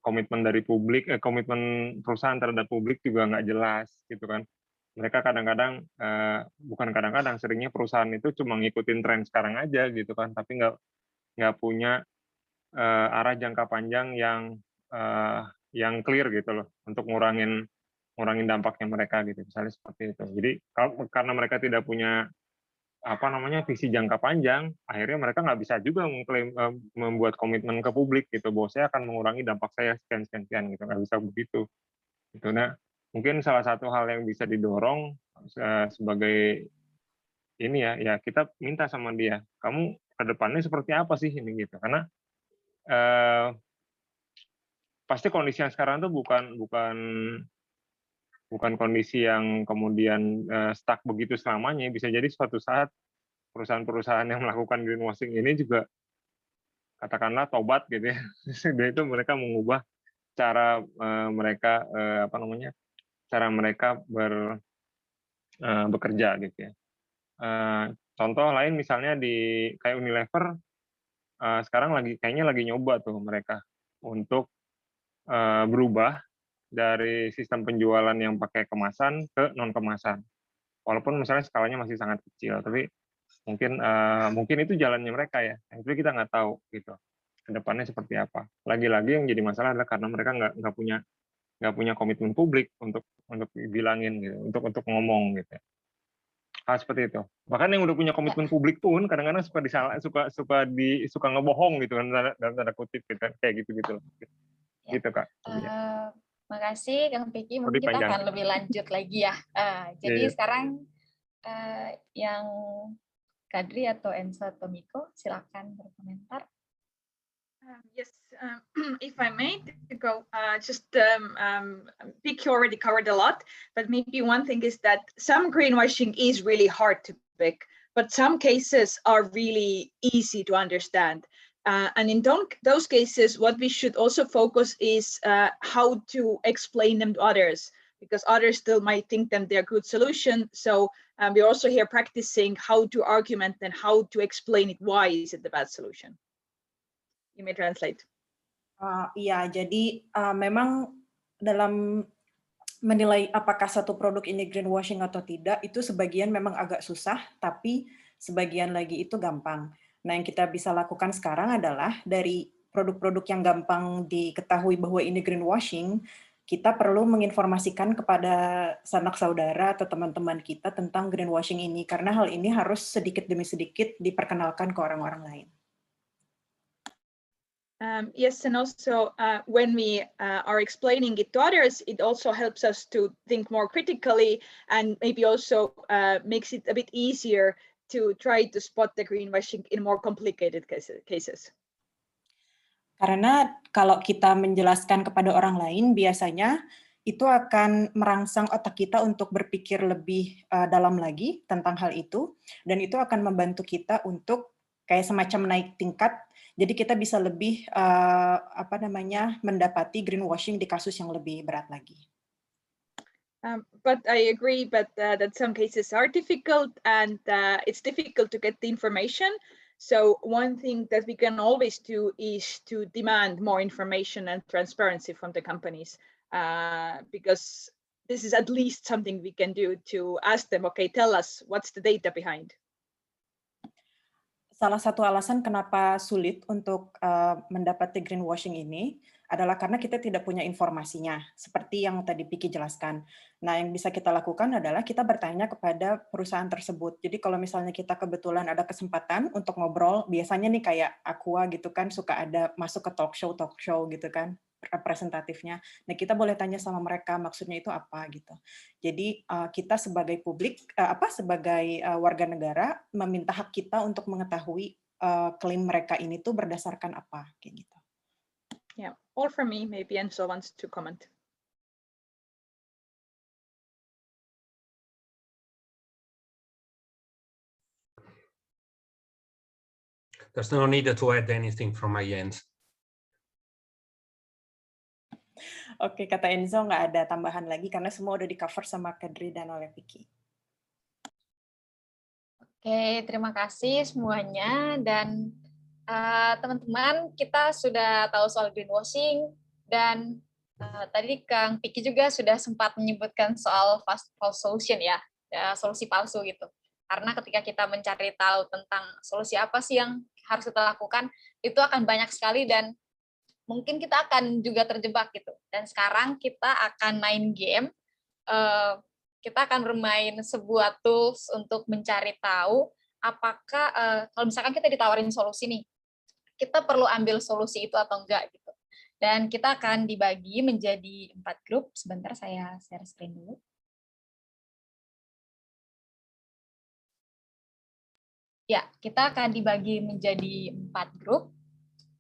komitmen dari publik, komitmen perusahaan terhadap publik juga nggak jelas gitu kan. Mereka kadang-kadang, bukan kadang-kadang, seringnya perusahaan itu cuma ngikutin tren sekarang aja gitu kan, tapi nggak punya arah jangka panjang yang clear gitu loh, untuk ngurangin dampaknya mereka gitu, misalnya seperti itu. Jadi karena mereka tidak punya apa namanya visi jangka panjang, akhirnya mereka nggak bisa juga mengklaim membuat komitmen ke publik gitu, bahwa saya akan mengurangi dampak saya sekian gitu, nggak bisa begitu. Gitu. Nah, mungkin salah satu hal yang bisa didorong sebagai ini ya kita minta sama dia, kamu ke depannya seperti apa sih ini gitu, karena pasti kondisi yang sekarang tuh bukan kondisi yang kemudian stuck begitu selamanya. Bisa jadi suatu saat perusahaan-perusahaan yang melakukan greenwashing ini juga katakanlah tobat gitu ya. Dia itu mereka mengubah cara mereka apa namanya? Cara mereka bekerja gitu ya. Contoh lain misalnya di kayak Unilever sekarang kayaknya lagi nyoba tuh mereka untuk berubah dari sistem penjualan yang pakai kemasan ke non kemasan. Walaupun misalnya skalanya masih sangat kecil, tapi mungkin itu jalannya mereka ya. Itu kita nggak tahu gitu. Kedepannya seperti apa. Lagi-lagi yang jadi masalah adalah karena mereka nggak punya komitmen publik untuk bilangin gitu, untuk ngomong gitu. Hal seperti itu. Bahkan yang udah punya komitmen publik pun kadang-kadang suka ngebohong gitu kan dalam tanda kutip gitu, kayak gitu-gitu. Gitu Kak. Makasih Kang Piki, mungkin kita panjang. akan lebih lanjut lagi ya. Jadi sekarang yang Kadri atau Ensa atau Miko, silakan berkomentar. Yes, if I may to go, Piki already covered a lot, but maybe one thing is that some greenwashing is really hard to pick, but some cases are really easy to understand. And in those cases, what we should also focus is how to explain them to others, because others still might think them they're a good solution. So we're also here practicing how to argument and how to explain it. Why is it the bad solution? You may translate. Iya, jadi memang dalam menilai apakah satu produk ini greenwashing atau tidak, itu sebagian memang agak susah, tapi sebagian lagi itu gampang. Nah, yang kita bisa lakukan sekarang adalah dari produk-produk yang gampang diketahui bahwa ini greenwashing, kita perlu menginformasikan kepada sanak saudara atau teman-teman kita tentang greenwashing ini, karena hal ini harus sedikit demi sedikit diperkenalkan ke orang-orang lain. Yes, and also when we are explaining it to others, it also helps us to think more critically and maybe also makes it a bit easier to try to spot the greenwashing in more complicated cases. Karena kalau kita menjelaskan kepada orang lain, biasanya itu akan merangsang otak kita untuk berpikir lebih dalam lagi tentang hal itu, dan itu akan membantu kita untuk kayak semacam naik tingkat. Jadi kita bisa lebih mendapati greenwashing di kasus yang lebih berat lagi. But I agree, that some cases are difficult, and it's difficult to get the information. So one thing that we can always do is to demand more information and transparency from the companies, because this is at least something we can do to ask them, okay, tell us what's the data behind. Salah satu alasan kenapa sulit untuk mendapati greenwashing ini adalah karena kita tidak punya informasinya, seperti yang tadi Piki jelaskan. Nah, yang bisa kita lakukan adalah kita bertanya kepada perusahaan tersebut. Jadi kalau misalnya kita kebetulan ada kesempatan untuk ngobrol, biasanya nih kayak Aqua gitu kan, suka ada masuk ke talk show gitu kan, representatifnya. Nah, kita boleh tanya sama mereka maksudnya itu apa gitu. Jadi kita sebagai publik, sebagai warga negara meminta hak kita untuk mengetahui klaim mereka ini tuh berdasarkan apa kayak gitu. Yeah, all from me. Maybe Enzo wants to comment. There's no need to add anything from my end. Oke, kata Enzo nggak ada tambahan lagi karena semua udah di-cover sama Kadri dan oleh Vicky. Oke, terima kasih semuanya. Dan teman-teman, kita sudah tahu soal greenwashing, dan tadi Kang Piki juga sudah sempat menyebutkan soal false solution ya, solusi palsu gitu. Karena ketika kita mencari tahu tentang solusi apa sih yang harus kita lakukan, itu akan banyak sekali dan mungkin kita akan juga terjebak gitu. Dan sekarang kita akan main game, kita akan bermain sebuah tools untuk mencari tahu apakah kalau misalkan kita ditawarin solusi nih, kita perlu ambil solusi itu atau enggak gitu. Dan kita akan dibagi menjadi 4 grup. Sebentar saya share screen dulu. Ya, kita akan dibagi menjadi 4 grup.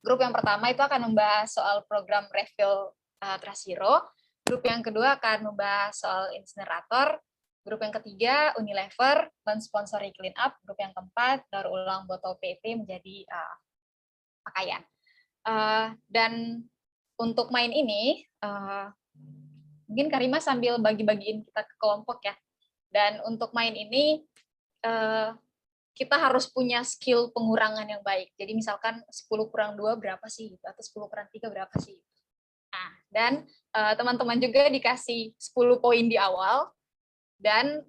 Grup yang pertama itu akan membahas soal program refill Trust Hero. Grup yang kedua akan membahas soal insinerator. Grup yang ketiga Unilever mensponsori clean up. Grup yang keempat daur ulang botol PET menjadi pakaian. Dan untuk main ini, mungkin Karima sambil bagi-bagiin kita ke kelompok ya. Dan untuk main ini, kita harus punya skill pengurangan yang baik. Jadi misalkan 10 kurang 2 berapa sih? Atau 10 kurang 3 berapa sih? Nah, dan teman-teman juga dikasih 10 poin di awal, dan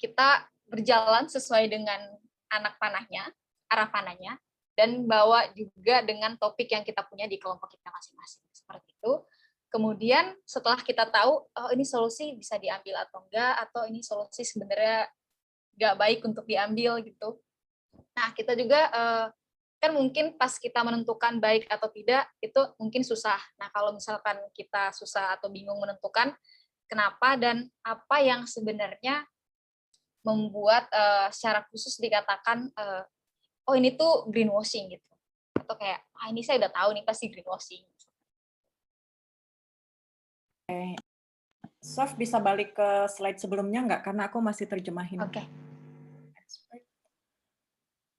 kita berjalan sesuai dengan arah panahnya, dan bawa juga dengan topik yang kita punya di kelompok kita masing-masing. Seperti itu. Kemudian setelah kita tahu, oh ini solusi bisa diambil atau enggak, atau ini solusi sebenarnya nggak baik untuk diambil gitu. Nah, kita juga kan mungkin pas kita menentukan baik atau tidak, itu mungkin susah. Nah, kalau misalkan kita susah atau bingung menentukan kenapa dan apa yang sebenarnya membuat secara khusus dikatakan, oh ini tuh greenwashing gitu. Atau kayak, ini saya udah tahu nih pasti greenwashing. Oke. Sof bisa balik ke slide sebelumnya nggak? Karena aku masih terjemahin. Oke.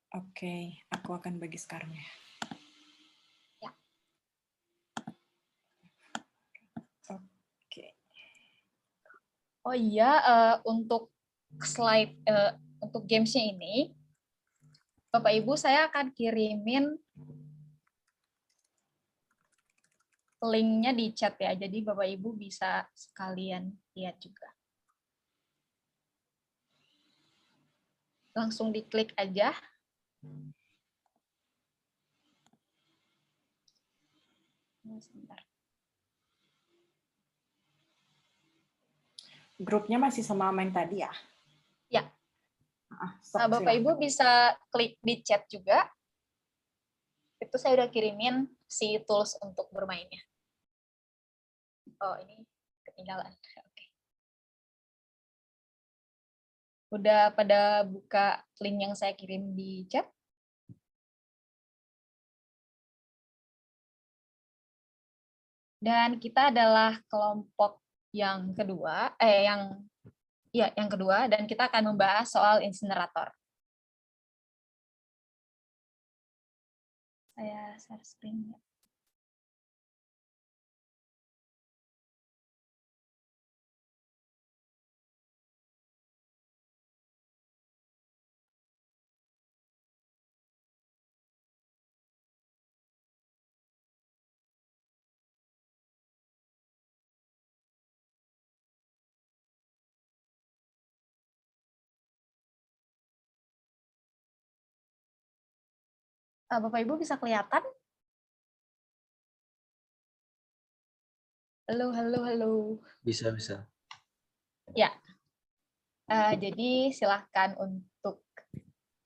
Oke, aku akan bagi sekarang ya. Ya. Oke. Oh iya, untuk slide untuk gamesnya ini, Bapak Ibu saya akan kirimin linknya di chat ya, jadi Bapak Ibu bisa sekalian lihat juga. Langsung diklik aja. Sebentar. Grupnya masih sama main tadi ya? Ya. Bapak Ibu bisa klik di chat juga. Itu saya udah kirimin si tools untuk bermainnya. Oh, ini ketinggalan. Oke. Udah pada buka link yang saya kirim di chat? Dan kita adalah kelompok yang kedua, yang kedua, dan kita akan membahas soal insinerator. Saya share screen ya. Bapak Ibu bisa kelihatan? Halo, halo, halo. Bisa, bisa. Ya. Jadi silahkan untuk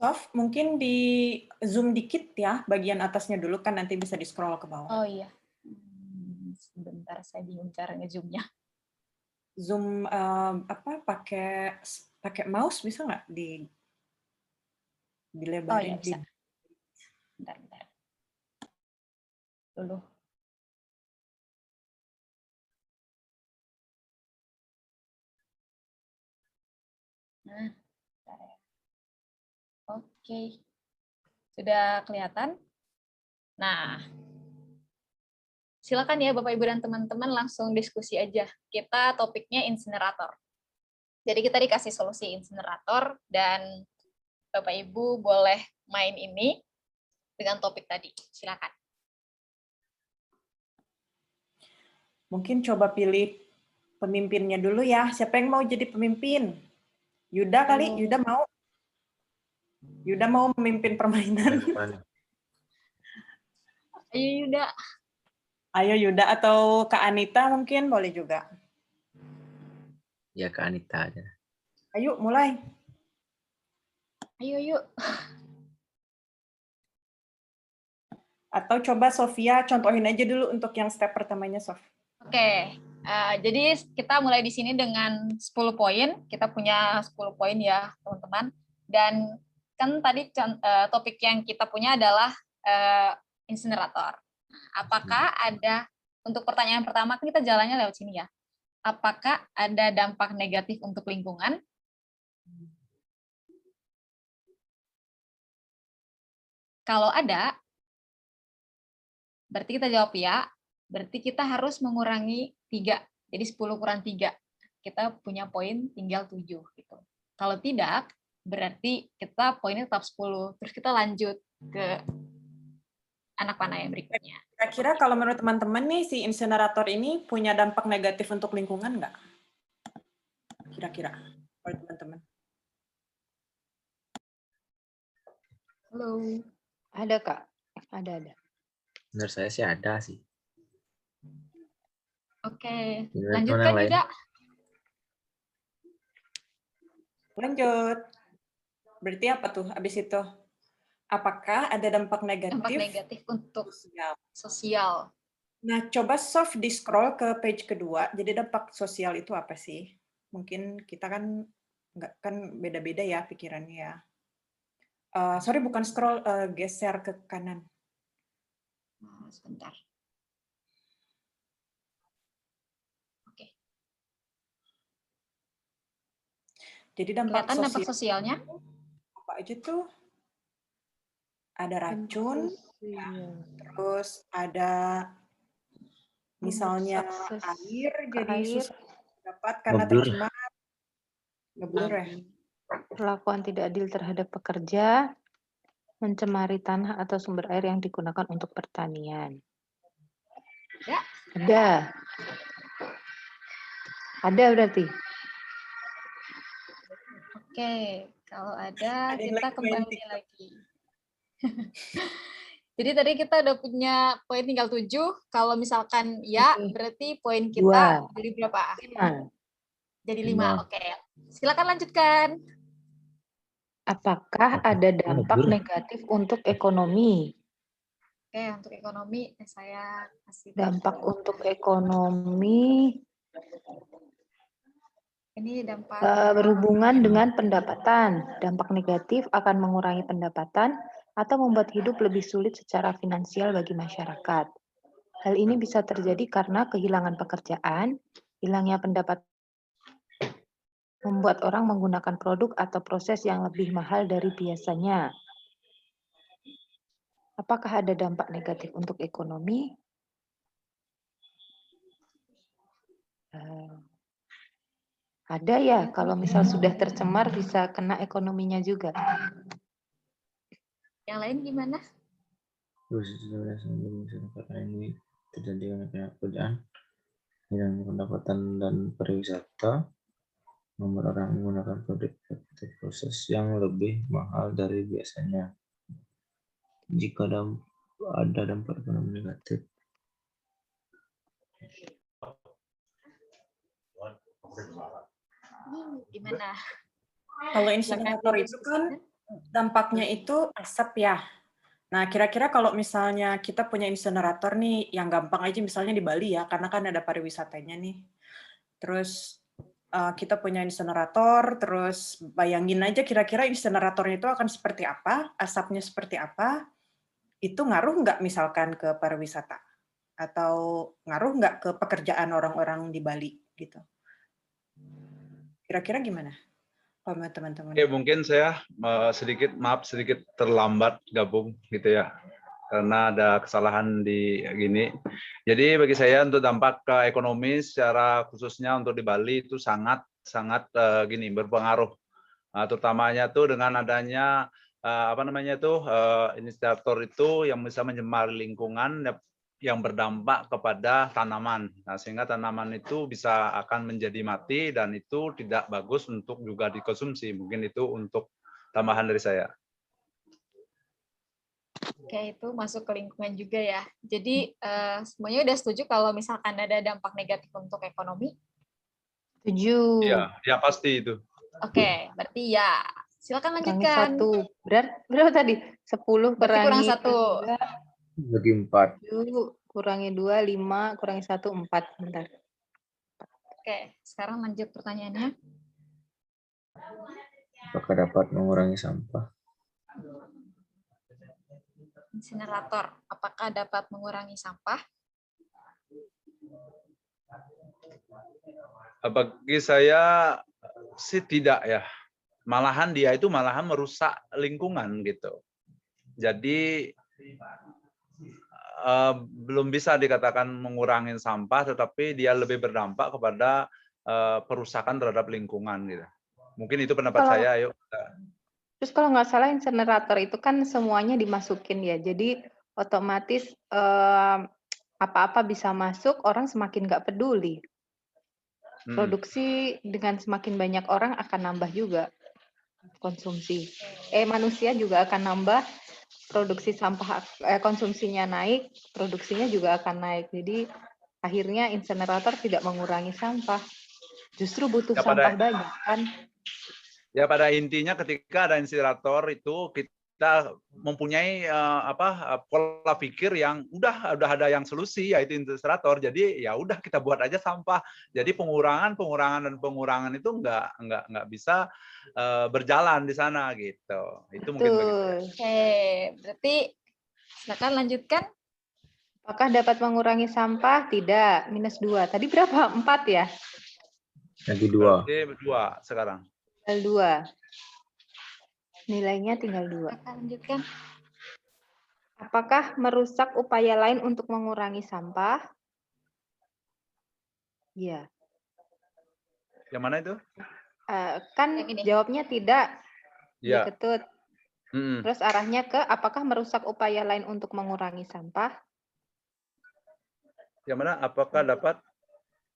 Sof, mungkin di zoom dikit ya, bagian atasnya dulu kan nanti bisa di scroll ke bawah. Oh iya. Sebentar, saya bingung cara nge-zoom-nya. Zoom pakai mouse bisa nggak dilebarin? Oh iya, bisa. Bentar. Dulu. Nah, bentar ya. Oke. Sudah kelihatan? Nah, silakan ya Bapak Ibu dan teman-teman langsung diskusi aja. Kita topiknya insinerator. Jadi kita dikasih solusi insinerator dan Bapak Ibu boleh main ini dengan topik tadi. Silakan. Mungkin coba pilih pemimpinnya dulu ya. Siapa yang mau jadi pemimpin? Yuda kali, Yuda mau? Yuda mau memimpin permainan. Ayo Yuda. Ayo Yuda atau Kak Anita mungkin boleh juga. Ya Kak Anita aja. Ayo mulai. Ayo yuk. Atau coba Sofia contohin aja dulu untuk yang step pertamanya, Sof. Oke, jadi kita mulai di sini dengan 10 poin. Kita punya 10 poin ya, teman-teman. Dan kan tadi topik yang kita punya adalah insinerator. Apakah ada, untuk pertanyaan pertama kan kita jalannya lewat sini ya. Apakah ada dampak negatif untuk lingkungan? Kalau ada, berarti kita jawab ya. Berarti kita harus mengurangi 3. Jadi 10 kurang 3. Kita punya poin tinggal 7. Gitu. Kalau tidak, berarti kita poinnya tetap 10. Terus kita lanjut ke anak panah yang berikutnya. Kira-kira kalau menurut teman-teman nih, si insinerator ini punya dampak negatif untuk lingkungan nggak? Kira-kira, menurut teman-teman. Halo. Ada Kak, ada. Menurut saya sih ada sih. Oke, Gimana lanjutkan yang lain? Yuda. Lanjut. Berarti apa tuh abis itu? Apakah ada dampak negatif? Dampak negatif untuk sosial. Nah, coba soft di scroll ke page kedua. Jadi dampak sosial itu apa sih? Mungkin kita kan nggak kan beda-beda ya pikirannya ya. Sorry, bukan scroll, geser ke kanan. Sebentar. Jadi dampak Kelihatan dampak sosialnya? apa aja tuh? Ada racun, ya. Terus ada misalnya air jadi susah dapat karena tercemar. Ngeblur ya. Perlakuan tidak adil terhadap pekerja, mencemari tanah atau sumber air yang digunakan untuk pertanian. Ya. Ada berarti. Oke, kalau ada kita kembali lagi. Jadi tadi kita udah punya poin tinggal 7. Kalau misalkan ya, berarti poin kita jadi berapa? 5. Jadi 5. Oke. Silakan lanjutkan. Apakah ada dampak negatif untuk ekonomi? Oke, untuk ekonomi saya kasih dampak untuk ekonomi. Ini dampak berhubungan dengan pendapatan. Dampak negatif akan mengurangi pendapatan atau membuat hidup lebih sulit secara finansial bagi masyarakat. Hal ini bisa terjadi karena kehilangan pekerjaan, hilangnya pendapatan, membuat orang menggunakan produk atau proses yang lebih mahal dari biasanya. Apakah ada dampak negatif untuk ekonomi? Ada ya, kalau misal sudah tercemar bisa kena ekonominya juga. Yang lain gimana? Ini terjadi karena pekerjaan, hilang pendapatan dan pariwisata, membuat orang menggunakan produk atau proses yang lebih mahal dari biasanya. Jika ada dampak ekonomi negatif. Gimana? Kalau insinerator itu kan dampaknya itu asap ya. Nah, kira-kira kalau misalnya kita punya insinerator nih, yang gampang aja misalnya di Bali ya, karena kan ada pariwisatanya nih. Terus kita punya insinerator, terus bayangin aja kira-kira insineratornya itu akan seperti apa, asapnya seperti apa, itu ngaruh nggak misalkan ke pariwisata? Atau ngaruh nggak ke pekerjaan orang-orang di Bali gitu? Kira-kira gimana? teman-teman. Oke, mungkin saya sedikit terlambat gabung gitu ya, karena ada kesalahan di gini. Jadi bagi saya untuk dampak ke ekonomi secara khususnya untuk di Bali itu sangat gini berpengaruh, terutamanya tuh dengan adanya inisiator itu yang bisa menyemari lingkungan yang berdampak kepada tanaman. Nah, sehingga tanaman itu akan menjadi mati dan itu tidak bagus untuk juga dikonsumsi. Mungkin itu untuk tambahan dari saya. Oke, itu masuk ke lingkungan juga ya. Jadi semuanya udah setuju kalau misalkan ada dampak negatif untuk ekonomi? Setuju. Iya, pasti itu. Oke, berarti ya. Silakan Kurangi lanjutkan. 1. Berapa tadi? 10 Berarti kurang kurangi 1. Bagi 4. 7, kurangi 2, 5, kurangi 1, 4. Bentar. Oke, sekarang lanjut pertanyaannya. Apakah dapat mengurangi sampah? Insinerator, apakah dapat mengurangi sampah? Bagi saya sih tidak ya. Malahan dia itu merusak lingkungan gitu. Jadi belum bisa dikatakan mengurangi sampah, tetapi dia lebih berdampak kepada perusakan terhadap lingkungan gitu. Mungkin itu pendapat saya. Ayo. Terus kalau nggak salah insinerator itu kan semuanya dimasukin ya, jadi otomatis apa-apa bisa masuk, orang semakin nggak peduli. Produksi dengan semakin banyak orang akan nambah juga konsumsi. Manusia juga akan nambah, produksi sampah, konsumsinya naik, produksinya juga akan naik. Jadi akhirnya insinerator tidak mengurangi sampah, justru butuh sampah banyak kan. Ya pada intinya ketika ada insinerator itu kita mempunyai pola pikir yang udah ada yang solusi yaitu insinerator. Jadi ya udah kita buat aja sampah. Jadi pengurangan itu nggak bisa berjalan di sana gitu. Itu mungkin bagi saya. Oke, berarti silakan lanjutkan. Apakah dapat mengurangi sampah? Tidak, -2. Tadi berapa? 4 ya? Jadi 2. Jadi 2 sekarang. Tinggal 2. Nilainya tinggal 2. Lanjutkan. Apakah merusak upaya lain untuk mengurangi sampah? Iya. Yang mana itu? Kan jawabnya tidak. Iya. Diketut. Terus arahnya ke apakah merusak upaya lain untuk mengurangi sampah? Yang mana? Apakah dapat?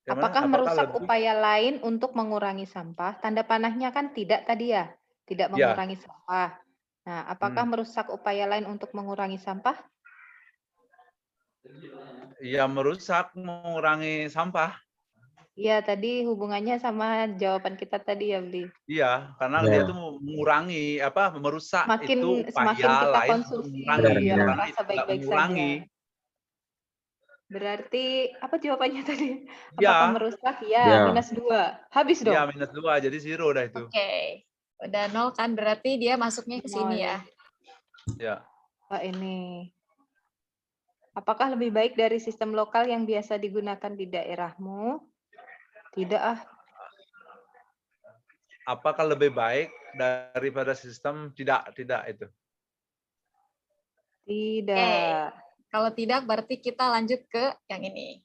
Apakah merusak upaya lain untuk mengurangi sampah? Tanda panahnya kan tidak tadi ya, tidak mengurangi sampah. Nah, apakah merusak upaya lain untuk mengurangi sampah? Iya, merusak mengurangi sampah. Iya, tadi hubungannya sama jawaban kita tadi ya, Bli. Iya, karena dia tuh mengurangi merusak itu semakin upaya kita lain konsumsi, ya, merasa baik-baik saja. Berarti apa jawabannya tadi? Apakah merusak? Ya, -2. Habis dong. Iya, -2 jadi 0 dah itu. Oke. Udah 0 kan berarti dia masuknya ke sini ya. Ya. Ini. Apakah lebih baik dari sistem lokal yang biasa digunakan di daerahmu? Tidak ah. Apakah lebih baik daripada sistem tidak itu? Tidak. Kalau tidak berarti kita lanjut ke yang ini.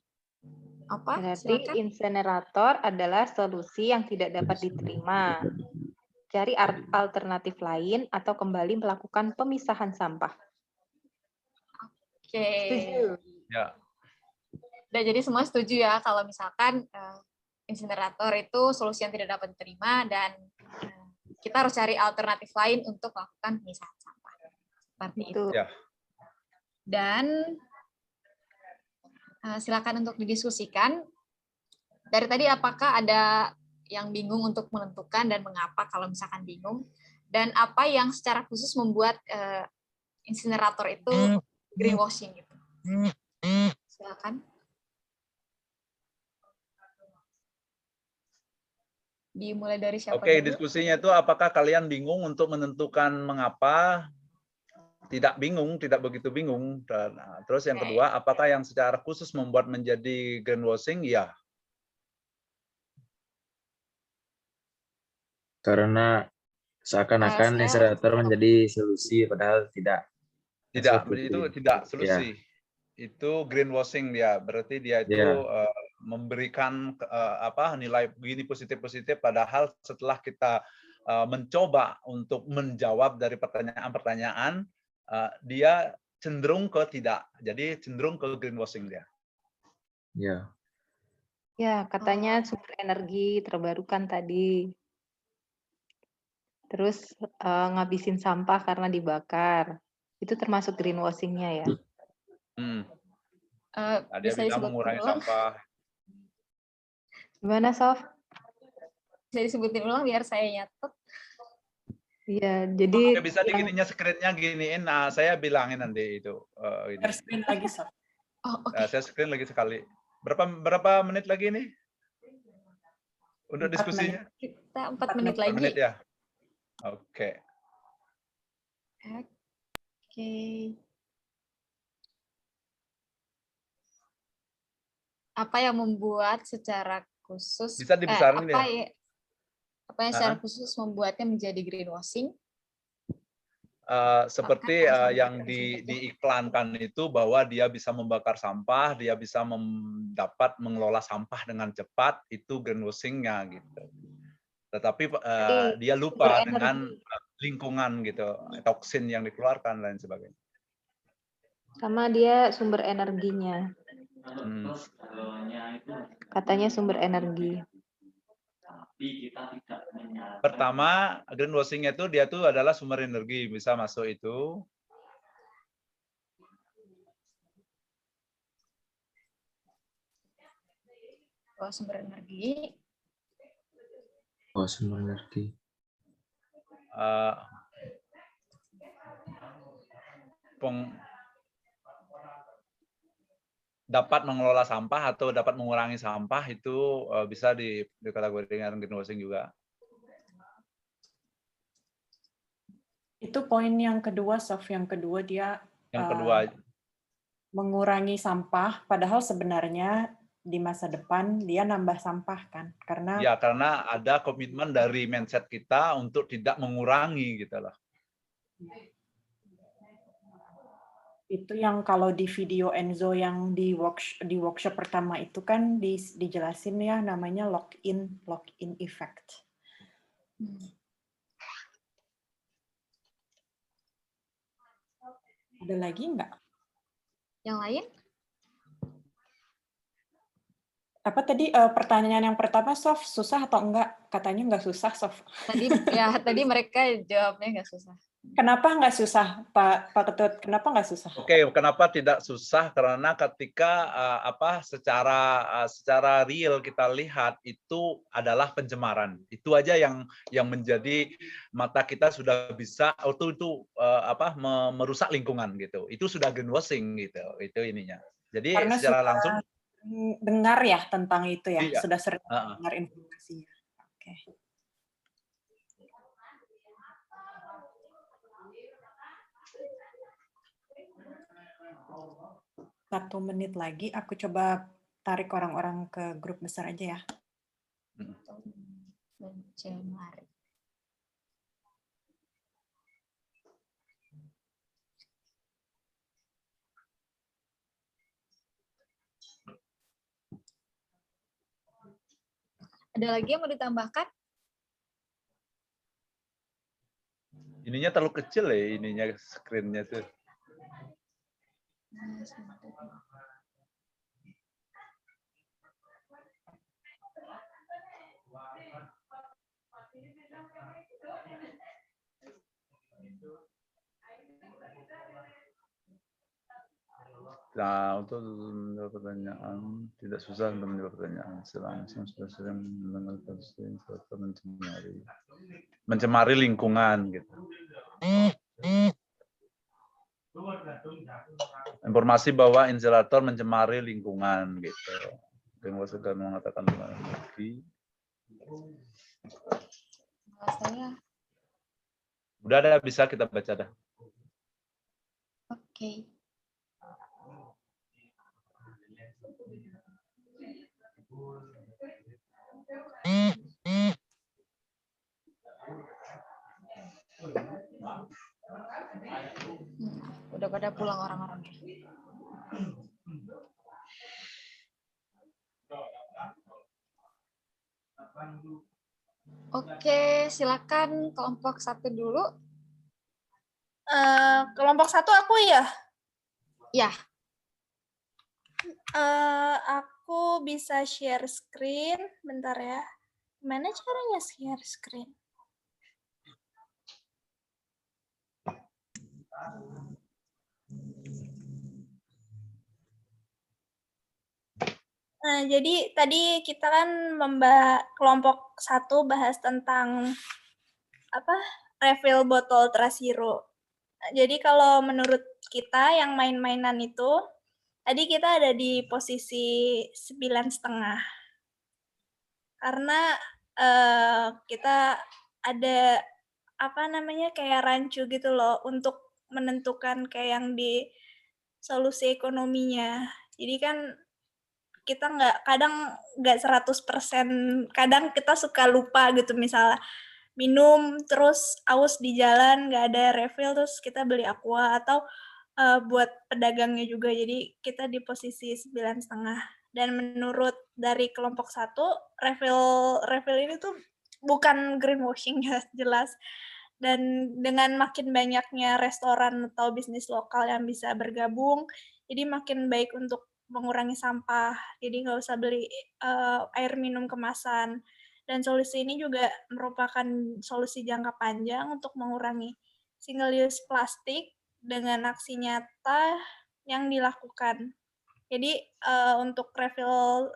Apa? Berarti insinerator adalah solusi yang tidak dapat diterima. Cari alternatif lain atau kembali melakukan pemisahan sampah. Oke. Setuju. Ya. Udah, jadi semua setuju ya kalau misalkan insinerator itu solusi yang tidak dapat diterima dan kita harus cari alternatif lain untuk melakukan pemisahan sampah. Seperti itu. Ya. Dan silakan untuk didiskusikan. Dari tadi apakah ada yang bingung untuk menentukan dan mengapa kalau misalkan bingung? Dan apa yang secara khusus membuat insinerator itu greenwashing gitu? Silakan. Dimulai dari siapa? Oke, diskusinya itu apakah kalian bingung untuk menentukan mengapa? Tidak bingung, tidak begitu bingung. Nah, terus yang kedua, apakah yang secara khusus membuat menjadi greenwashing? Ya. Karena seakan-akan saya insinerator menjadi solusi, padahal tidak. Tidak, Seperti itu tidak ya, solusi. Itu greenwashing dia. Berarti dia itu ya, memberikan nilai begini positif-positif, padahal setelah kita mencoba untuk menjawab dari pertanyaan-pertanyaan, dia cenderung ke tidak. Jadi cenderung ke greenwashing dia. ya. Ya, katanya sumber energi terbarukan tadi. Terus ngabisin sampah karena dibakar. Itu termasuk greenwashing-nya ya? Dia Bisa bilang disebutin mengurangi ulang? sampah. Gimana, Sof? Bisa disebutin ulang biar saya nyatet. Iya, jadi Oke, bisa digininya screen-nya giniin. Nah, saya bilangin nanti itu. Ini. Screen lagi, Sof. Oh, okay. Saya screen lagi sekali. Berapa menit lagi nih? Untuk 4 diskusinya? menit. Kita 4 menit lagi. 4 menit ya? Oke. Oke. Apa yang membuat secara khusus Bisa dibesarin ya? Apa yang secara khusus membuatnya menjadi greenwashing? Seperti yang diiklankan itu, bahwa dia bisa membakar sampah, dia bisa dapat mengelola sampah dengan cepat, itu greenwashing-nya gitu. Tetapi dia lupa dengan lingkungan gitu, toksin yang dikeluarkan dan sebagainya. sama dia sumber energinya. Katanya sumber energi. Pertama, greenwashing itu dia tuh adalah sumber energi, bisa masuk itu. Sumber energi. Sumber energi. Dapat mengelola sampah atau dapat mengurangi sampah, itu bisa dikategorikan greenwashing juga. Itu poin yang kedua, Sof. Yang kedua dia mengurangi sampah, padahal sebenarnya di masa depan dia nambah sampah kan, karena ya, karena ada komitmen dari mindset kita untuk tidak mengurangi gitu loh. Itu yang kalau di video Enzo yang di workshop pertama itu kan dijelasin ya, namanya lock-in effect. Ada lagi nggak? Yang lain? Apa tadi pertanyaan yang pertama, Sof, susah atau enggak? Katanya enggak susah, Sof. Tadi mereka jawabnya enggak susah. Kenapa enggak susah, Pak Ketut? Kenapa enggak susah? Oke, kenapa tidak susah? Karena ketika secara real kita lihat itu adalah pencemaran. Itu aja yang menjadi mata kita sudah bisa merusak lingkungan gitu. Itu sudah greenwashing gitu. Itu ininya. Jadi karena secara langsung dengar ya tentang itu ya, iya. Sudah sering dengar informasinya. Oke. Satu menit lagi, aku coba tarik orang-orang ke grup besar aja ya. Mencemari. Ada lagi yang mau ditambahkan? Ininya terlalu kecil ya, ininya screen-nya tuh. Nah, untuk menjawab pertanyaan, tidak susah untuk menjawab pertanyaan. Langsung sudah sering mendengar kasus mencemari lingkungan gitu. Informasi bahwa insulator mencemari lingkungan gitu. Dengan sudah mengatakan lagi. Udah ada, bisa kita baca dah. Oke. pada pulang orang-orangnya. Oke, silakan kelompok 1 dulu. Kelompok 1 aku ya? Ya. Aku bisa share screen. Bentar ya. Gimana caranya share screen? Nah, jadi tadi kita kan kelompok 1 bahas tentang refill botol Trasiro. Nah, jadi kalau menurut kita yang main-mainan itu, tadi kita ada di posisi 9,5. Karena kita ada kayak rancu gitu loh untuk menentukan kayak yang di solusi ekonominya. Jadi kan kita kadang nggak 100%, kadang kita suka lupa gitu, misalnya minum terus aus di jalan nggak ada refill terus kita beli aqua, atau buat pedagangnya juga. Jadi kita di posisi 9,5. Dan menurut dari kelompok 1, refill ini tuh bukan greenwashing ya, jelas. Dan dengan makin banyaknya restoran atau bisnis lokal yang bisa bergabung, jadi makin baik untuk mengurangi sampah. Jadi nggak usah beli air minum kemasan. Dan solusi ini juga merupakan solusi jangka panjang untuk mengurangi single use plastik dengan aksi nyata yang dilakukan. Jadi untuk refill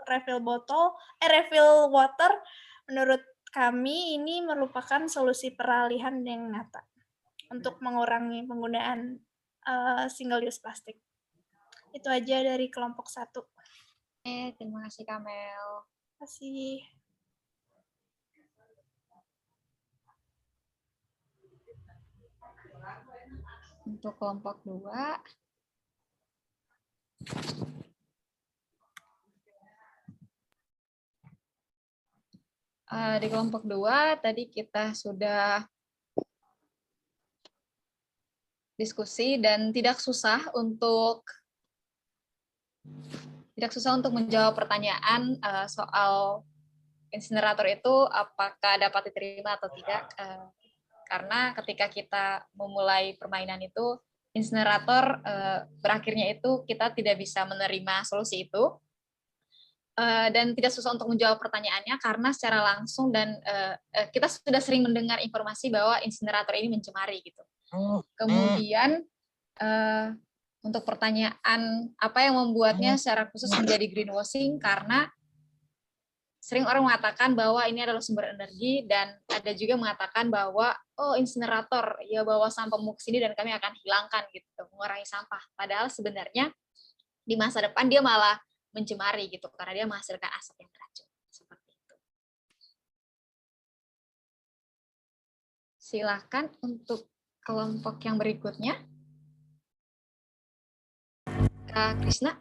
water, menurut kami ini merupakan solusi peralihan yang nyata untuk mengurangi penggunaan single use plastik. Itu aja dari kelompok 1. Terima kasih Kamel. Terima kasih. Untuk kelompok 2. Di kelompok 2 tadi kita sudah diskusi dan tidak susah untuk menjawab pertanyaan soal insinerator itu apakah dapat diterima atau tidak. Karena ketika kita memulai permainan itu, insinerator berakhirnya itu kita tidak bisa menerima solusi itu. Dan tidak susah untuk menjawab pertanyaannya karena secara langsung dan kita sudah sering mendengar informasi bahwa insinerator ini mencemari gitu. Kemudian untuk pertanyaan apa yang membuatnya secara khusus menjadi greenwashing, karena sering orang mengatakan bahwa ini adalah sumber energi, dan ada juga mengatakan bahwa insinerator ya bawa sampah ke sini dan kami akan hilangkan gitu, mengurangi sampah. Padahal sebenarnya di masa depan dia malah mencemari gitu karena dia menghasilkan asap yang beracun. Seperti itu. Silakan untuk kelompok yang berikutnya. Kak Krisna.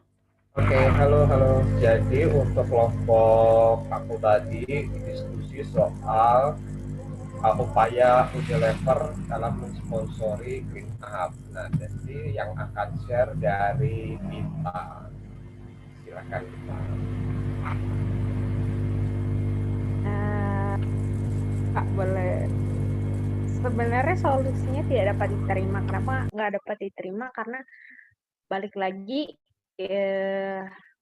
Oke, halo. Jadi untuk kelompok aku tadi diskusi soal upaya Unilever dalam mensponsori Green Up. Nah, jadi yang akan share dari Bita. Silakan Bita. Kak, boleh. Sebenarnya solusinya tidak dapat diterima. Kenapa nggak dapat diterima? Karena balik lagi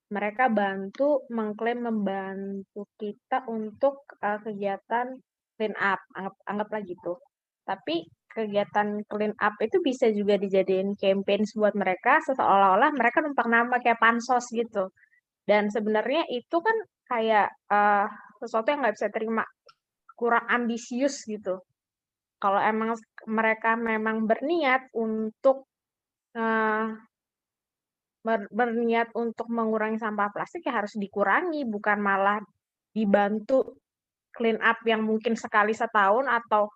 mereka mengklaim membantu kita untuk kegiatan clean up, anggaplah gitu. Tapi kegiatan clean up itu bisa juga dijadiin campaign buat mereka, seolah-olah mereka numpang nama kayak pansos gitu. Dan sebenarnya itu kan kayak sesuatu yang nggak bisa terima, kurang ambisius gitu. Kalau emang mereka memang berniat untuk mengurangi sampah plastik, ya harus dikurangi, bukan malah dibantu clean up yang mungkin sekali setahun atau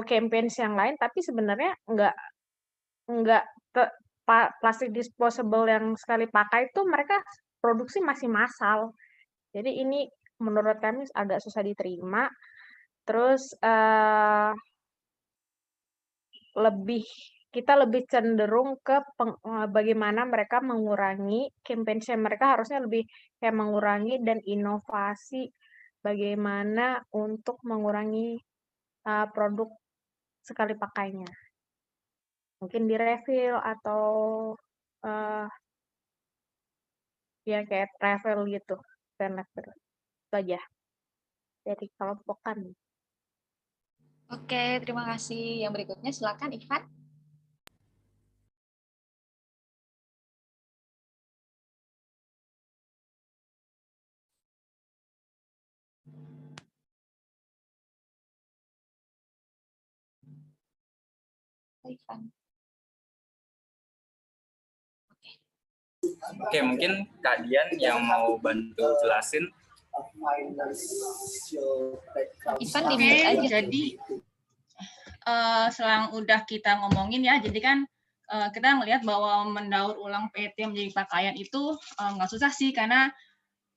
campaign yang lain, tapi sebenarnya enggak plastik disposable yang sekali pakai itu mereka produksi masih massal. Jadi ini menurut kami agak susah diterima. Terus lebih kita lebih cenderung ke bagaimana mereka mengurangi campaign mereka harusnya lebih kayak mengurangi dan inovasi bagaimana untuk mengurangi produk sekali pakainya. Mungkin di refill atau ya kayak travel gitu. Dan itu aja dari kelompok kami. Oke, terima kasih. Yang berikutnya silakan Ivan. Ivan. Oke, mungkin Kak Dian yang mau bantu jelasin. Ivan Oke, di-mute aja. jadi selang udah kita ngomongin ya, jadi kan kita ngelihat bahwa mendaur ulang PET menjadi pakaian itu nggak susah sih, karena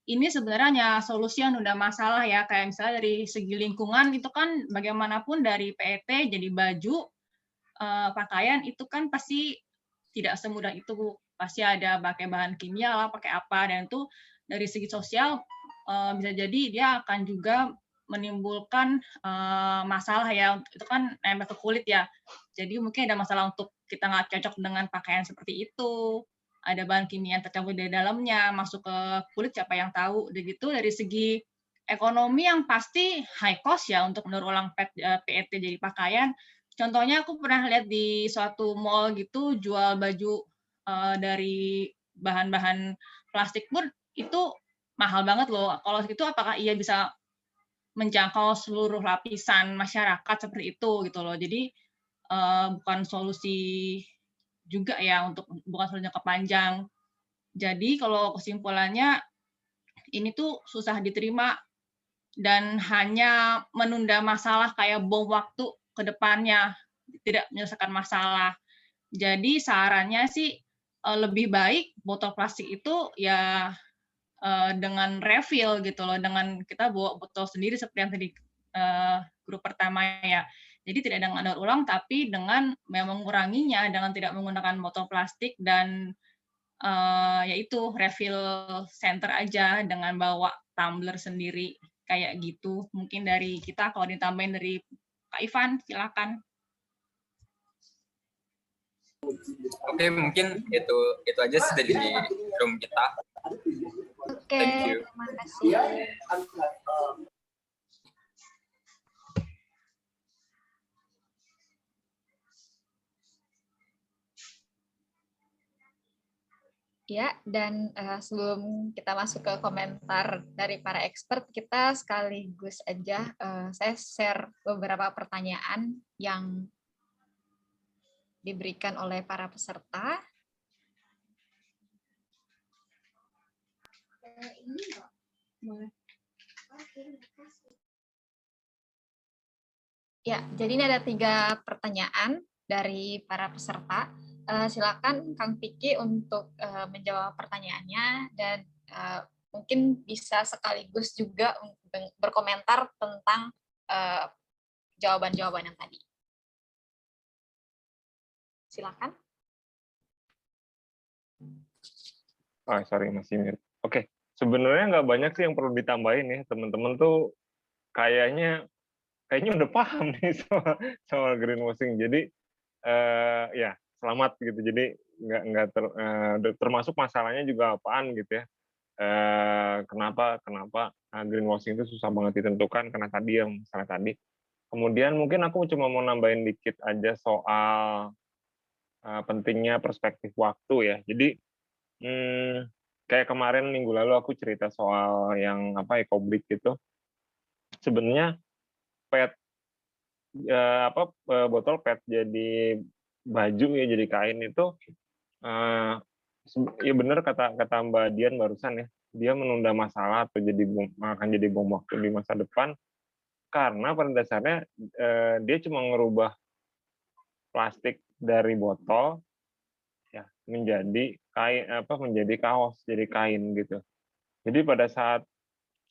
ini sebenarnya solusi yang udah masalah ya, kayak misalnya dari segi lingkungan itu kan bagaimanapun dari PET jadi baju, pakaian itu kan pasti tidak semudah itu, Bu. Pasti ada pakai bahan kimia lah, pakai apa, dan itu dari segi sosial bisa jadi dia akan juga menimbulkan masalah ya, itu kan nempel ke kulit ya. Jadi mungkin ada masalah untuk kita nggak cocok dengan pakaian seperti itu. Ada bahan kimia yang tercampur di dalamnya, masuk ke kulit siapa yang tahu. Udah gitu dari segi ekonomi yang pasti high cost ya untuk mendaur ulang PET jadi pakaian. Contohnya aku pernah lihat di suatu mall gitu jual baju dari bahan-bahan plastik pun itu mahal banget loh. Kalau itu apakah ia bisa menjangkau seluruh lapisan masyarakat seperti itu gitu loh. Jadi bukan solusi juga ya, untuk bukan solusi jangka panjang. Jadi kalau kesimpulannya ini tuh susah diterima dan hanya menunda masalah kayak bom waktu ke depannya, tidak menyelesaikan masalah. Jadi sarannya sih lebih baik botol plastik itu ya dengan refill gitu loh, dengan kita bawa botol sendiri seperti yang tadi grup pertama ya. Jadi tidak dengan daur ulang, tapi dengan menguranginya dengan tidak menggunakan botol plastik dan yaitu refill center aja dengan bawa tumbler sendiri kayak gitu. Mungkin dari kita, kalau ditambahin dari Kak Ivan, silakan. Oke, mungkin itu aja sih dari room kita. Oke, Thank you. terima kasih. Ya, dan sebelum kita masuk ke komentar dari para expert, kita sekaligus aja saya share beberapa pertanyaan yang diberikan oleh para peserta. Ya, jadi ini ada 3 pertanyaan dari para peserta. Silakan Kang Piki untuk menjawab pertanyaannya, dan mungkin bisa sekaligus juga berkomentar tentang jawaban-jawaban yang tadi. Silakan. Oh, sorry, masih mirip. Oke, sebenarnya nggak banyak sih yang perlu ditambahin ya, teman-teman tuh kayaknya udah paham nih soal greenwashing. Jadi ya selamat gitu. Jadi nggak termasuk masalahnya juga apaan gitu ya. Kenapa greenwashing itu susah banget ditentukan, karena tadi yang masalah tadi. Kemudian mungkin aku cuma mau nambahin dikit aja soal pentingnya perspektif waktu ya. Jadi kayak kemarin minggu lalu aku cerita soal yang EcoBrick gitu. Sebenarnya PET botol PET jadi baju ya, jadi kain itu ya benar kata Mbak Dian barusan ya, dia menunda masalah atau akan jadi bom waktu di masa depan, karena pada dasarnya dia cuma ngerubah plastik dari botol ya menjadi kain, menjadi kaos, jadi kain gitu. Jadi pada saat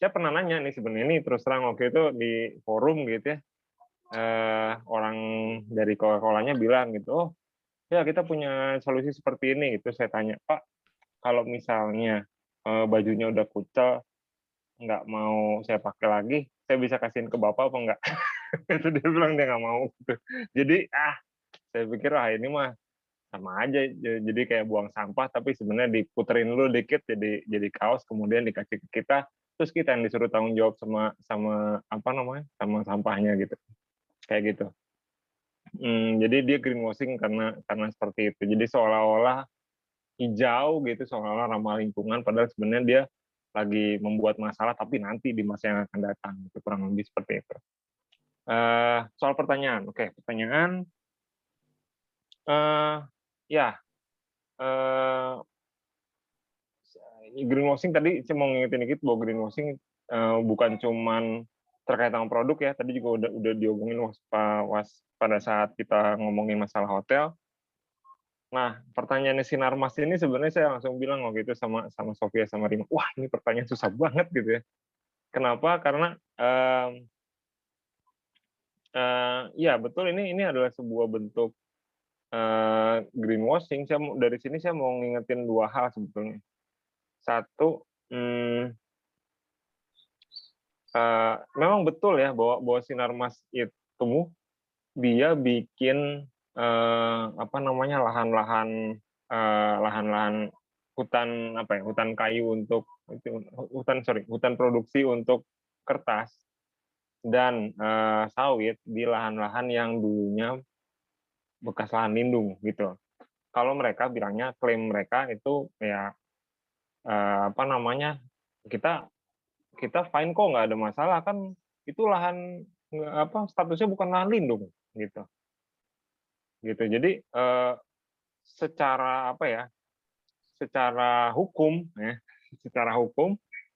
saya pernah nanya nih, sebenarnya ini terus terang waktu itu di forum gitu ya, orang dari Coca-Colanya bilang gitu, oh ya kita punya solusi seperti ini, itu saya tanya, Pak, kalau misalnya bajunya udah kucel, nggak mau saya pakai lagi, saya bisa kasihin ke Bapak apa enggak? Itu dia bilang dia nggak mau. Gitu. Jadi saya pikir ini mah sama aja, jadi kayak buang sampah, tapi sebenarnya diputerin dulu dikit jadi kaos, kemudian dikasih ke kita, terus kita yang disuruh tanggung jawab sama apa namanya, sama sampahnya gitu, kayak gitu. Jadi dia greenwashing karena seperti itu. Jadi seolah-olah hijau gitu, seolah-olah ramah lingkungan, padahal sebenarnya dia lagi membuat masalah, tapi nanti di masa yang akan datang, itu kurang lebih seperti itu. Soal pertanyaan, oke, pertanyaan, ya, greenwashing tadi saya mau ngingetin dikit bahwa greenwashing bukan cuman terkait dengan produk ya, tadi juga udah diomongin pada saat kita ngomongin masalah hotel. Nah, pertanyaannya Sinarmas ini sebenarnya saya langsung bilang waktu itu sama Sofia sama Rima, wah ini pertanyaan susah banget gitu ya. Kenapa? Karena ya betul ini adalah sebuah bentuk greenwashing. Dari sini saya mau ngingetin dua hal sebetulnya. Satu, memang betul ya bahwa Sinarmas itu dia bikin lahan-lahan hutan kayu untuk hutan produksi untuk kertas dan sawit di lahan-lahan yang dulunya bekas lahan lindung gitu. Kalau mereka bilangnya, klaim mereka itu ya kita fine kok, nggak ada masalah, kan itu lahan statusnya bukan lahan lindung gitu. Jadi secara hukum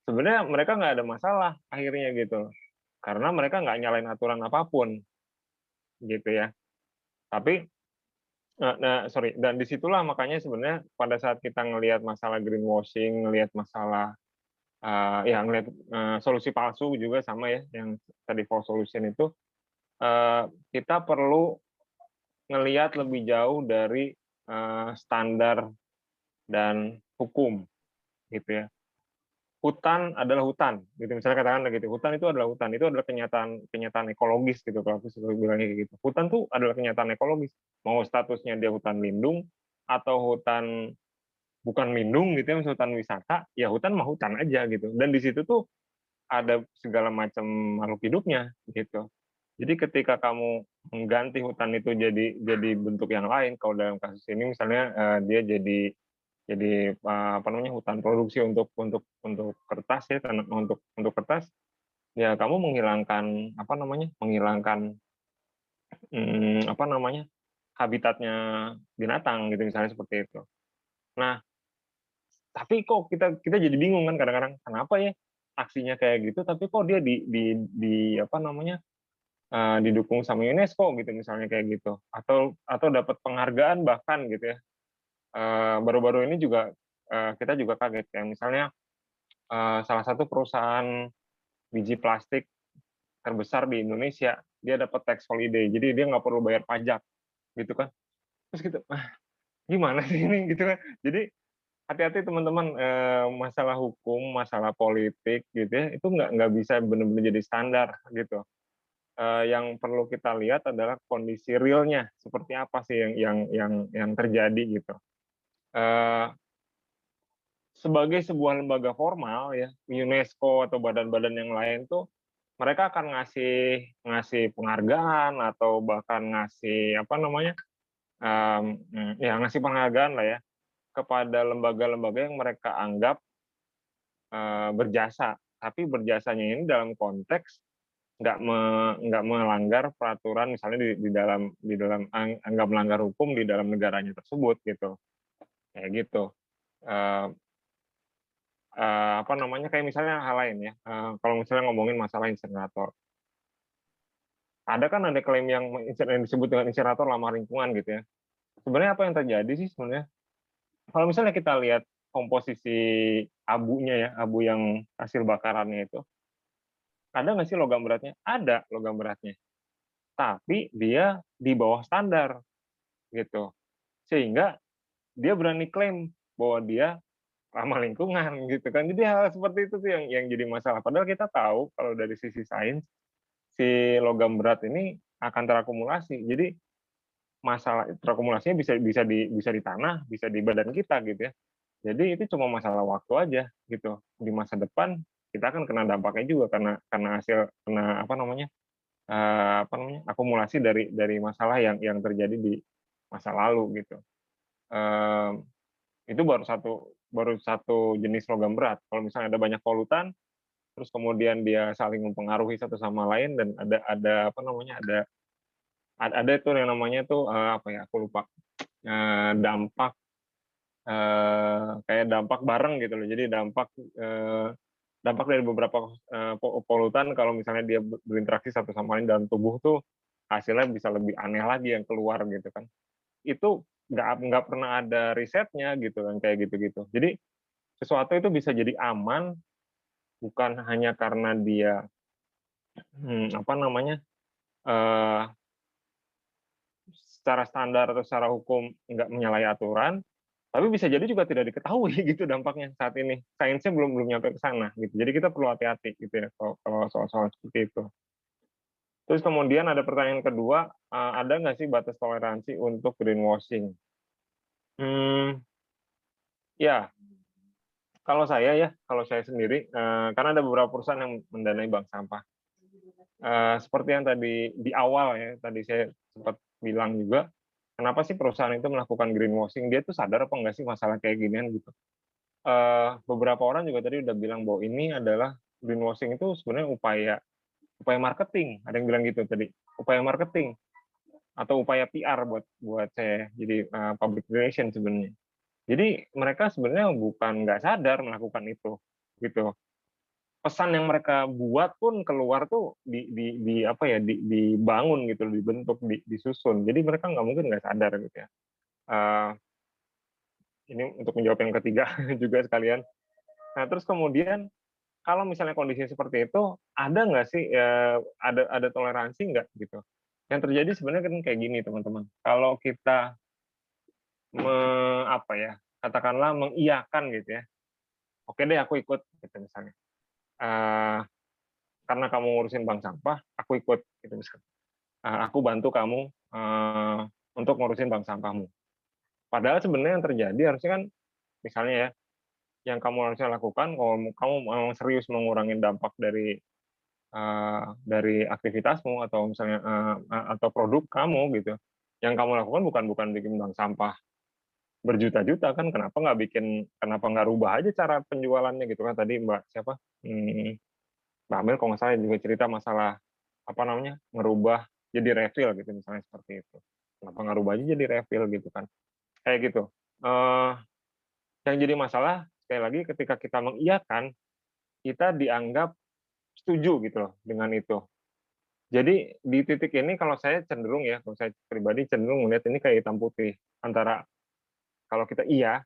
sebenarnya mereka nggak ada masalah akhirnya gitu, karena mereka nggak nyalain aturan apapun gitu ya. Tapi dan disitulah makanya sebenarnya pada saat kita ngelihat masalah greenwashing, ngelihat masalah ngelihat solusi palsu juga sama ya, yang tadi false solution itu, kita perlu ngelihat lebih jauh dari standar dan hukum gitu ya. Hutan adalah hutan, gitu misalnya katakan gitu. Hutan itu adalah kenyataan ekologis gitu, kalau aku selalu bilangnya kayak gitu. Hutan tuh adalah kenyataan ekologis. Mau statusnya dia hutan lindung atau hutan bukan lindung gitu ya, misalnya hutan wisata, ya hutan mah hutan aja gitu. Dan di situ tuh ada segala macam makhluk hidupnya gitu. Jadi ketika kamu mengganti hutan itu jadi bentuk yang lain, kalau dalam kasus ini misalnya dia jadi hutan produksi untuk kertas ya, untuk kertas, ya kamu menghilangkan habitatnya binatang gitu misalnya seperti itu. Nah, tapi kok kita jadi bingung kan kadang-kadang, kenapa ya aksinya kayak gitu, tapi kok dia didukung sama UNESCO gitu misalnya kayak gitu, atau dapat penghargaan bahkan gitu ya. Baru-baru ini juga kita juga kaget kayak misalnya salah satu perusahaan biji plastik terbesar di Indonesia, dia dapat tax holiday, jadi dia nggak perlu bayar pajak gitu kan. Terus gitu, gimana sih ini gitu kan. Jadi hati-hati teman-teman, masalah hukum, masalah politik gitu ya, itu nggak bisa benar-benar jadi standar gitu. Yang perlu kita lihat adalah kondisi realnya seperti apa sih yang terjadi gitu. Sebagai sebuah lembaga formal ya, UNESCO atau badan-badan yang lain tuh mereka akan ngasih penghargaan atau bahkan ngasih ngasih penghargaan lah ya kepada lembaga-lembaga yang mereka anggap berjasa. Tapi berjasanya ini dalam konteks nggak melanggar peraturan, misalnya di dalam nggak melanggar hukum di dalam negaranya tersebut gitu, kayak gitu. Kayak misalnya hal lain ya, kalau misalnya ngomongin masalah insinerator, ada klaim yang disebut dengan insinerator ramah lingkungan gitu ya. Sebenarnya apa yang terjadi sih sebenarnya? Kalau misalnya kita lihat komposisi abunya ya, abu yang hasil bakarannya itu, ada nggak sih logam beratnya? Ada logam beratnya, tapi dia di bawah standar gitu. sehingga dia berani klaim bahwa dia ramah lingkungan gitu kan. Jadi hal seperti itu tuh yang jadi masalah. Padahal kita tahu kalau dari sisi sains si logam berat ini akan terakumulasi. Jadi masalah terakumulasinya bisa di tanah, bisa di badan kita gitu ya. Jadi itu cuma masalah waktu aja gitu. Di masa depan kita akan kena dampaknya juga karena hasil kena apa namanya akumulasi dari masalah yang terjadi di masa lalu gitu. Itu baru satu jenis logam berat. Kalau misalnya ada banyak polutan, terus kemudian dia saling mempengaruhi satu sama lain dan ada apa namanya ada itu yang namanya tuh apa ya aku lupa dampak kayak dampak bareng gitu loh. Jadi dampak dari beberapa polutan kalau misalnya dia berinteraksi satu sama lain dalam tubuh tuh hasilnya bisa lebih aneh lagi yang keluar gitu kan. Itu nggak pernah ada risetnya gitu kan kayak gitu-gitu. Jadi sesuatu itu bisa jadi aman bukan hanya karena dia apa namanya secara standar atau secara hukum nggak menyalahi aturan, tapi bisa jadi juga tidak diketahui gitu dampaknya saat ini. Sainsnya belum nyampe ke sana gitu. Jadi kita perlu hati-hati gitu ya kalau soal seperti itu. Terus kemudian ada pertanyaan kedua, ada nggak sih batas toleransi untuk greenwashing? Ya, kalau saya sendiri, karena ada beberapa perusahaan yang mendanai bank sampah. Seperti yang tadi di awal ya, tadi saya sempat bilang juga, kenapa sih perusahaan itu melakukan greenwashing? Dia tuh sadar apa nggak sih masalah kayak ginian gitu? Beberapa orang juga tadi udah bilang bahwa ini adalah greenwashing itu sebenarnya upaya marketing. Ada yang bilang gitu tadi, upaya marketing atau upaya PR buat saya. Jadi public relation sebenarnya. Jadi mereka sebenarnya bukan nggak sadar melakukan itu, gitu. Pesan yang mereka buat pun keluar tuh dibangun gitu, dibentuk, disusun. Jadi mereka nggak mungkin nggak sadar gitu ya. Ini untuk menjawab yang ketiga juga sekalian. Nah terus kemudian kalau misalnya kondisi seperti itu, ada nggak sih ada toleransi nggak gitu? Yang terjadi sebenarnya kan kayak gini teman-teman. Kalau kita katakanlah mengiyakan gitu ya. Oke deh aku ikut gitu misalnya. Karena kamu ngurusin bank sampah, aku ikut gitu misalnya. Aku bantu kamu untuk ngurusin bank sampahmu. Padahal sebenarnya yang terjadi harusnya kan misalnya ya, yang kamu harusnya lakukan kalau kamu mau serius mengurangi dampak dari aktivitasmu atau misalnya atau produk kamu gitu. Yang kamu lakukan bukan bikin bank sampah berjuta-juta kan, kenapa nggak rubah aja cara penjualannya gitu kan. Tadi Mbak Amel kalau nggak salah juga cerita masalah ngerubah jadi refill gitu misalnya seperti itu. Kenapa nggak rubah aja jadi refill gitu kan, kayak gitu. Yang jadi masalah sekali lagi ketika kita mengiyakan, kita dianggap setuju gitu loh dengan itu. Jadi di titik ini kalau saya pribadi cenderung melihat ini kayak hitam putih antara kalau kita iya,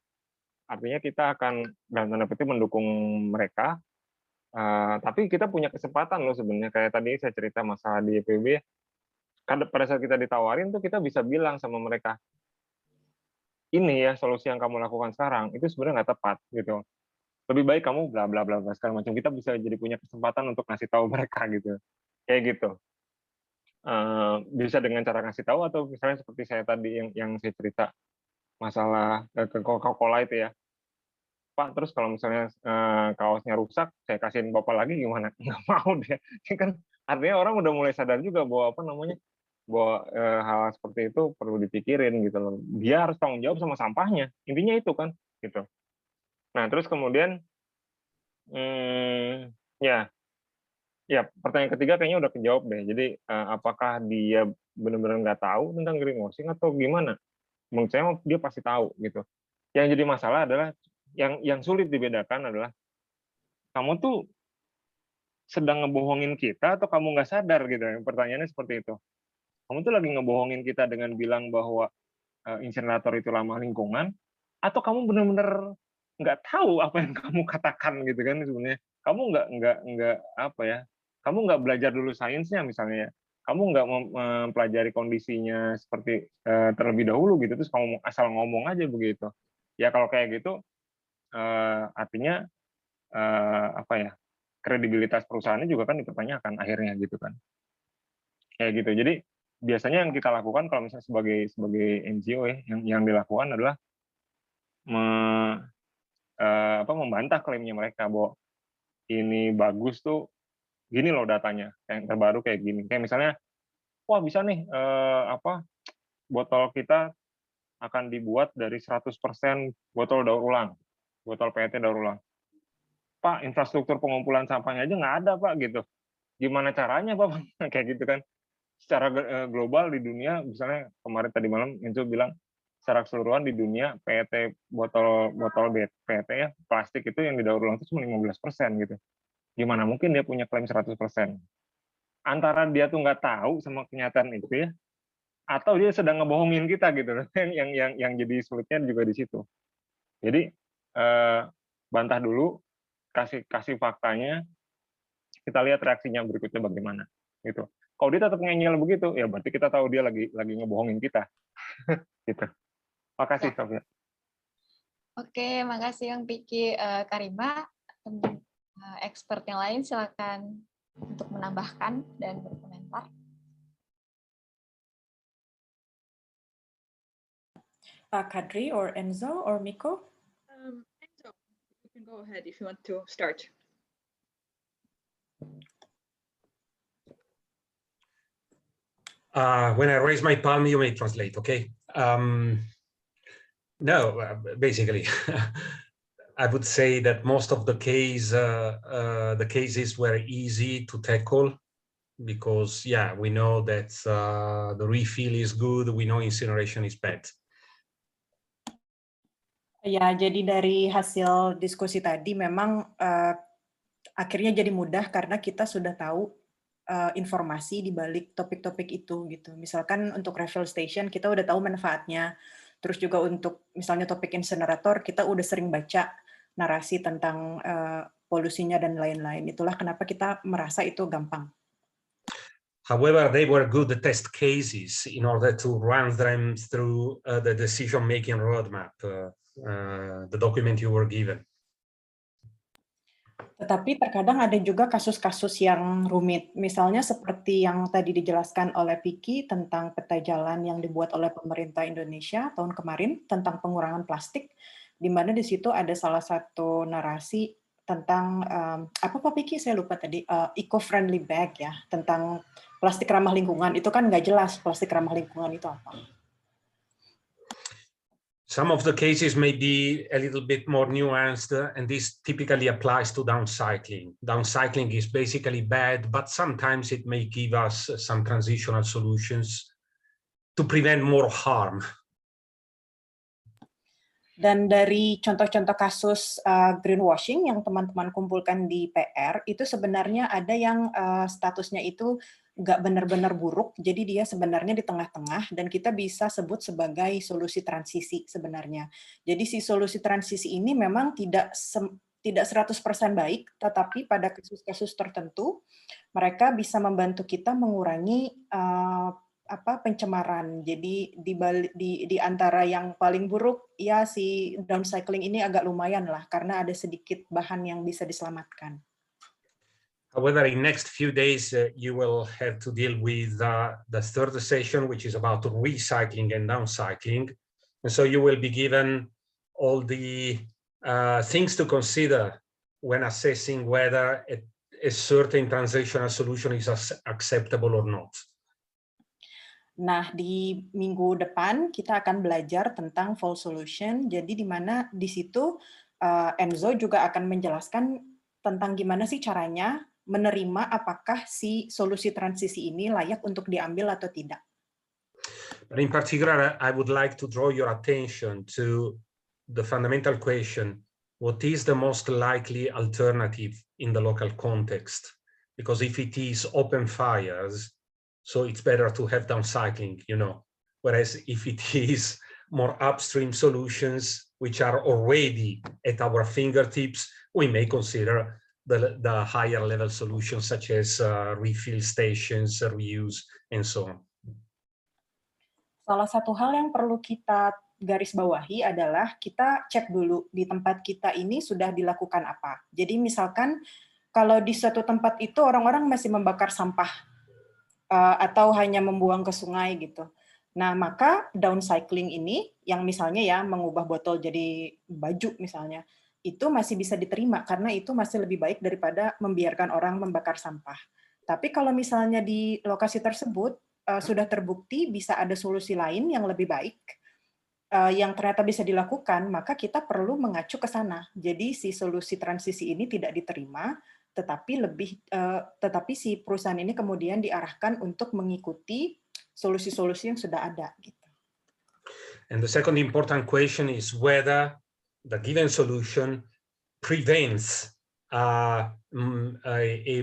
artinya kita akan dalam tanda petik mendukung mereka, tapi kita punya kesempatan loh sebenarnya. Kayak tadi saya cerita masalah di IPB, pada saat kita ditawarin tuh kita bisa bilang sama mereka, ini ya solusi yang kamu lakukan sekarang, itu sebenarnya nggak tepat gitu. Lebih baik kamu bla bla bla segala macam. Kita bisa jadi punya kesempatan untuk ngasih tahu mereka gitu. Kayak gitu. Bisa dengan cara ngasih tahu atau misalnya seperti saya tadi yang saya cerita masalah ke Coca-Cola itu ya, Pak terus kalau misalnya kaosnya rusak saya kasihin Bapak lagi gimana? Nggak mau dia. Kan artinya orang udah mulai sadar juga bahwa bahwa hal seperti itu perlu dipikirin gitu loh. Dia harus tanggung jawab sama sampahnya, intinya itu kan gitu. Nah terus kemudian ya pertanyaan ketiga kayaknya udah kejawab deh. Jadi apakah dia benar-benar nggak tahu tentang greenwashing atau gimana? Menurut saya dia pasti tahu gitu. Yang jadi masalah adalah yang sulit dibedakan adalah kamu tuh sedang ngebohongin kita atau kamu nggak sadar gitu. Pertanyaannya seperti itu. Kamu tuh lagi ngebohongin kita dengan bilang bahwa insinerator itu ramah lingkungan, atau kamu benar-benar nggak tahu apa yang kamu katakan gitu kan sebenarnya. Kamu nggak kamu nggak belajar dulu sainsnya misalnya ya. kamu nggak mempelajari kondisinya seperti terlebih dahulu gitu, terus kamu asal ngomong aja begitu. Ya kalau kayak gitu, artinya apa ya, kredibilitas perusahaannya juga kan dipertanyakan akhirnya gitu kan. Kayak gitu. Jadi biasanya yang kita lakukan kalau misalnya sebagai NGO ya, yang dilakukan adalah membantah klaimnya mereka bahwa ini bagus tuh, gini loh datanya, yang terbaru kayak gini. Kayak misalnya, wah bisa nih botol kita akan dibuat dari 100% botol daur ulang, botol PET daur ulang. Pak, infrastruktur pengumpulan sampahnya aja nggak ada Pak gitu. Gimana caranya Pak? Kayak gitu kan. Secara global di dunia, misalnya kemarin tadi malam itu bilang secara keseluruhan di dunia PET botol PET ya plastik itu yang didaur ulang itu cuma 15% gitu. Gimana mungkin dia punya klaim 100%? Antara dia tuh nggak tahu sama kenyataan itu ya, atau dia sedang ngebohongin kita gitu loh. Yang jadi sulitnya juga di situ. Jadi bantah dulu, kasih faktanya, kita lihat reaksinya berikutnya bagaimana gitu. Kalau dia tetap ngeyel begitu, ya berarti kita tahu dia lagi ngebohongin kita. Gitu. Makasih, Sofia. Oke, makasih yang Piki. Karima, expert yang lain silakan untuk menambahkan dan berkomentar. Kadri or Enzo or Miko? Enzo, you can go ahead if you want to start. When I raise my palm, you may translate, okay? No, basically, I would say that most of the cases were easy to tackle because, yeah, we know that the refill is good, we know incineration is bad. Ya, jadi dari hasil diskusi tadi memang akhirnya jadi mudah karena kita sudah tahu informasi di balik topik-topik itu gitu. Misalkan untuk refill station kita udah tahu manfaatnya. Terus juga untuk misalnya topik insinerator kita udah sering baca narasi tentang polusinya dan lain-lain. Itulah kenapa kita merasa itu gampang. However, they were good test cases in order to run them through the decision-making roadmap, the document you were given. Tetapi terkadang ada juga kasus-kasus yang rumit. Misalnya seperti yang tadi dijelaskan oleh Piki tentang peta jalan yang dibuat oleh pemerintah Indonesia tahun kemarin tentang pengurangan plastik, di mana di situ ada salah satu narasi tentang apa Pak Piki? Saya lupa tadi, eco-friendly bag ya, tentang plastik ramah lingkungan. Itu kan nggak jelas plastik ramah lingkungan itu apa. Some of the cases may be a little bit more nuanced, and this typically applies to downcycling. Downcycling is basically bad, but sometimes it may give us some transitional solutions to prevent more harm. Dan dari contoh-contoh kasus greenwashing yang teman-teman kumpulkan di PR, itu sebenarnya ada yang statusnya itu nggak benar-benar buruk, jadi dia sebenarnya di tengah-tengah, dan kita bisa sebut sebagai solusi transisi sebenarnya. Jadi si solusi transisi ini memang tidak 100% baik, tetapi pada kasus-kasus tertentu, mereka bisa membantu kita mengurangi pencemaran. Jadi di antara yang paling buruk, ya si downcycling ini agak lumayan lah, karena ada sedikit bahan yang bisa diselamatkan. However, in next few days, you will have to deal with the third session, which is about recycling and downcycling. And so you will be given all the things to consider when assessing whether a certain transitional solution is acceptable or not. Nah, di minggu depan kita akan belajar tentang full solution. Jadi di mana di situ Enzo juga akan menjelaskan tentang gimana sih caranya menerima apakah si solusi transisi ini layak untuk diambil atau tidak. But in particular, I would like to draw your attention to the fundamental question: what is the most likely alternative in the local context? Because if it is open fires, so it's better to have downcycling, you know. Whereas if it is more upstream solutions, which are already at our fingertips, we may consider the higher level solutions such as refill stations, reuse, and so on. Salah satu hal yang perlu kita garis bawahi adalah kita cek dulu di tempat kita ini sudah dilakukan apa. Jadi misalkan kalau di suatu tempat itu orang-orang masih membakar sampah atau hanya membuang ke sungai gitu. Nah, maka downcycling ini yang misalnya ya mengubah botol jadi baju misalnya, itu masih bisa diterima karena itu masih lebih baik daripada membiarkan orang membakar sampah. Tapi kalau misalnya di lokasi tersebut sudah terbukti bisa ada solusi lain yang lebih baik yang ternyata bisa dilakukan, maka kita perlu mengacu ke sana. Jadi si solusi transisi ini tidak diterima, tetapi si perusahaan ini kemudian diarahkan untuk mengikuti solusi-solusi yang sudah ada. Gitu. And the second important question is whether the given solution prevents a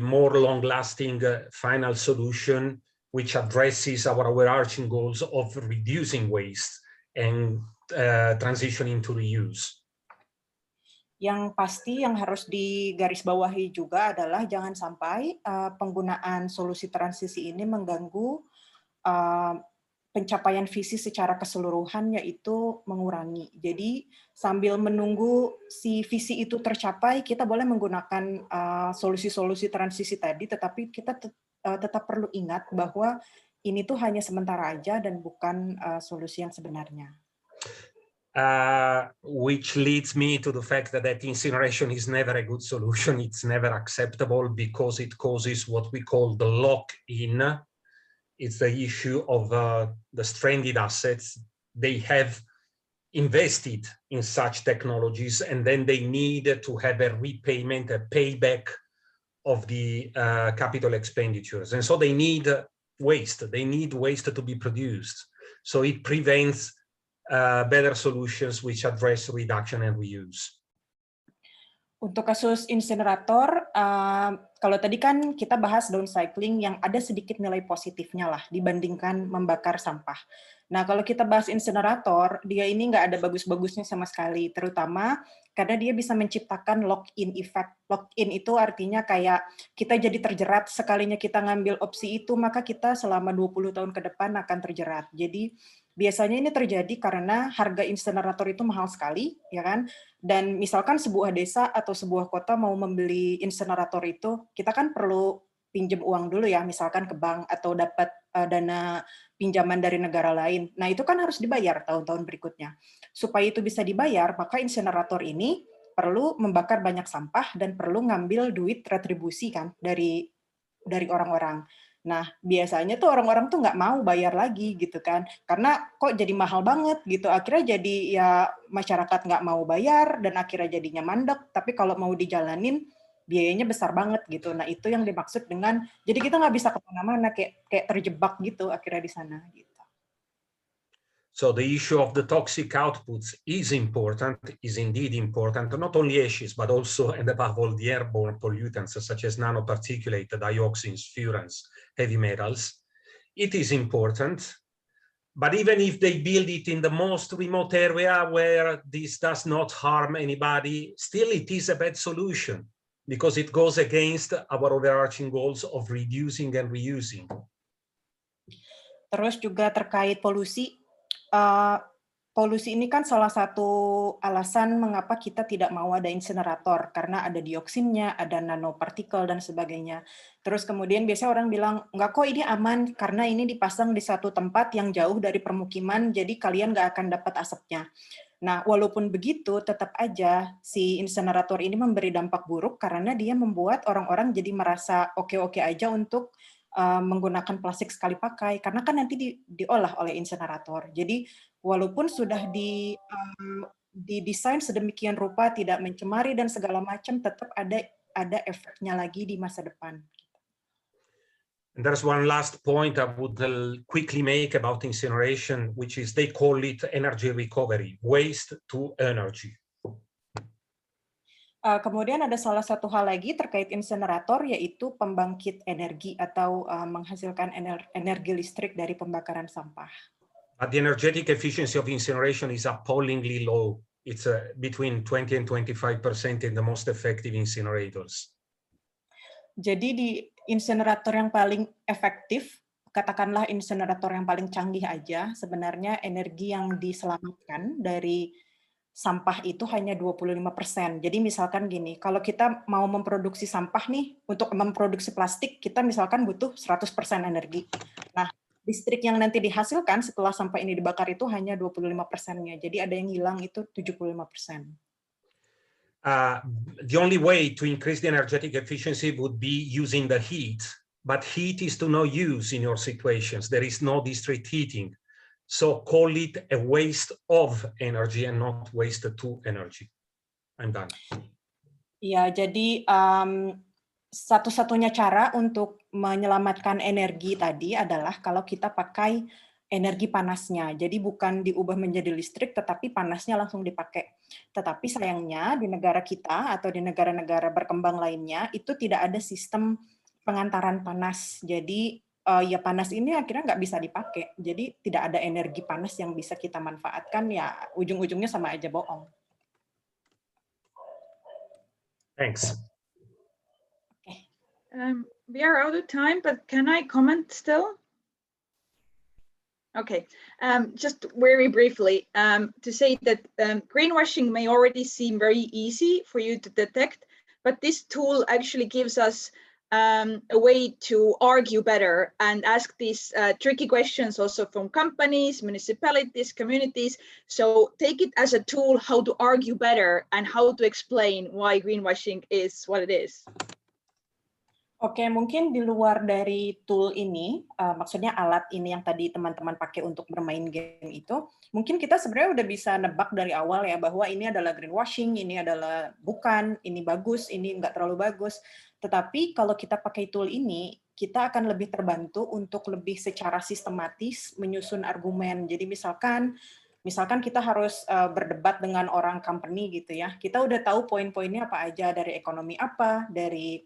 more long-lasting final solution which addresses our overarching goals of reducing waste and transitioning to reuse. Yang pasti yang harus digarisbawahi juga adalah jangan sampai penggunaan solusi transisi ini mengganggu pencapaian visi secara keseluruhan, yaitu mengurangi. Jadi sambil menunggu si visi itu tercapai, kita boleh menggunakan solusi-solusi transisi tadi, tetapi kita tetap perlu ingat bahwa ini tuh hanya sementara aja dan bukan solusi yang sebenarnya. Which leads me to the fact that incineration is never a good solution. It's never acceptable because it causes what we call the lock-in. It's the issue of the stranded assets. They have invested in such technologies and then they need to have a repayment, a payback of the capital expenditures. And so they need waste. They need waste to be produced. So it prevents better solutions which address reduction and reuse. Untuk kasus insinerator, kalau tadi kan kita bahas downcycling yang ada sedikit nilai positifnya lah dibandingkan membakar sampah. Nah, kalau kita bahas insinerator, dia ini nggak ada bagus-bagusnya sama sekali, terutama karena dia bisa menciptakan lock-in effect. Lock-in itu artinya kayak kita jadi terjerat, sekalinya kita ngambil opsi itu, maka kita selama 20 tahun ke depan akan terjerat. Jadi biasanya ini terjadi karena harga insinerator itu mahal sekali, ya kan? Dan misalkan sebuah desa atau sebuah kota mau membeli insinerator itu, kita kan perlu pinjam uang dulu ya, misalkan ke bank atau dapat dana pinjaman dari negara lain. Nah, itu kan harus dibayar tahun-tahun berikutnya. Supaya itu bisa dibayar, maka insinerator ini perlu membakar banyak sampah dan perlu ngambil duit retribusi kan dari orang-orang. Nah, biasanya tuh orang-orang tuh nggak mau bayar lagi gitu kan, karena kok jadi mahal banget gitu. Akhirnya jadi ya masyarakat nggak mau bayar dan akhirnya jadinya mandek. Tapi kalau mau dijalanin biayanya besar banget gitu. Nah, itu yang dimaksud dengan jadi kita nggak bisa kemana-mana kayak terjebak gitu akhirnya di sana gitu. So the issue of the toxic outputs is important, is indeed important, not only ashes, but also and above all the airborne pollutants such as nanoparticulate, dioxins, furans, heavy metals. It is important, but even if they build it in the most remote area where this does not harm anybody, still it is a bad solution because it goes against our overarching goals of reducing and reusing. Terus juga terkait polusi. Polusi ini kan salah satu alasan mengapa kita tidak mau ada insinerator, karena ada dioksinnya, ada nanopartikel, dan sebagainya. Terus kemudian biasanya orang bilang, enggak kok ini aman, karena ini dipasang di satu tempat yang jauh dari permukiman, jadi kalian nggak akan dapat asapnya. Nah, walaupun begitu, tetap aja si insinerator ini memberi dampak buruk, karena dia membuat orang-orang jadi merasa oke-oke aja untuk menggunakan plastik sekali pakai, karena kan nanti diolah oleh insinerator. Jadi walaupun sudah didesain sedemikian rupa, tidak mencemari dan segala macam, tetap ada efeknya lagi di masa depan. And there's one last point I would quickly make about incineration, which is they call it energy recovery, waste to energy. Kemudian ada salah satu hal lagi terkait insinerator, yaitu pembangkit energi atau menghasilkan energi listrik dari pembakaran sampah. But the energetic efficiency of incineration is appallingly low. It's between 20 and 25% in the most effective incinerators. Jadi di insinerator yang paling efektif, katakanlah insinerator yang paling canggih aja, sebenarnya energi yang diselamatkan dari sampah itu hanya 25%. Jadi misalkan gini, kalau kita mau memproduksi sampah nih, untuk memproduksi plastik, kita misalkan butuh 100% energi. Nah, listrik yang nanti dihasilkan setelah sampah ini dibakar itu hanya 25%-nya. Jadi ada yang hilang itu 75%. The only way to increase the energetic efficiency would be using the heat, but heat is to no use in your situations. There is no district heating. So call it a waste of energy and not waste to energy. I'm done. Ya, jadi satu-satunya cara untuk menyelamatkan energi tadi adalah kalau kita pakai energi panasnya. Jadi bukan diubah menjadi listrik, tetapi panasnya langsung dipakai. Tetapi sayangnya di negara kita atau di negara-negara berkembang lainnya itu tidak ada sistem pengantaran panas. Jadi ya panas ini akhirnya nggak bisa dipakai. Jadi tidak ada energi panas yang bisa kita manfaatkan, ya ujung-ujungnya sama aja bohong. Thanks. We are out of time, but can I comment still? Okay, just very briefly to say that greenwashing may already seem very easy for you to detect, but this tool actually gives us a way to argue better and ask these tricky questions also from companies, municipalities, communities. So take it as a tool how to argue better and how to explain why greenwashing is what it is. Oke, mungkin di luar dari tool ini, maksudnya alat ini yang tadi teman-teman pakai untuk bermain game itu, mungkin kita sebenarnya udah bisa nebak dari awal ya, bahwa ini adalah greenwashing, ini adalah bukan, ini bagus, ini nggak terlalu bagus. Tetapi kalau kita pakai tool ini, kita akan lebih terbantu untuk lebih secara sistematis menyusun argumen. Jadi misalkan kita harus berdebat dengan orang company gitu ya, kita udah tahu poin-poinnya apa aja, dari ekonomi apa, dari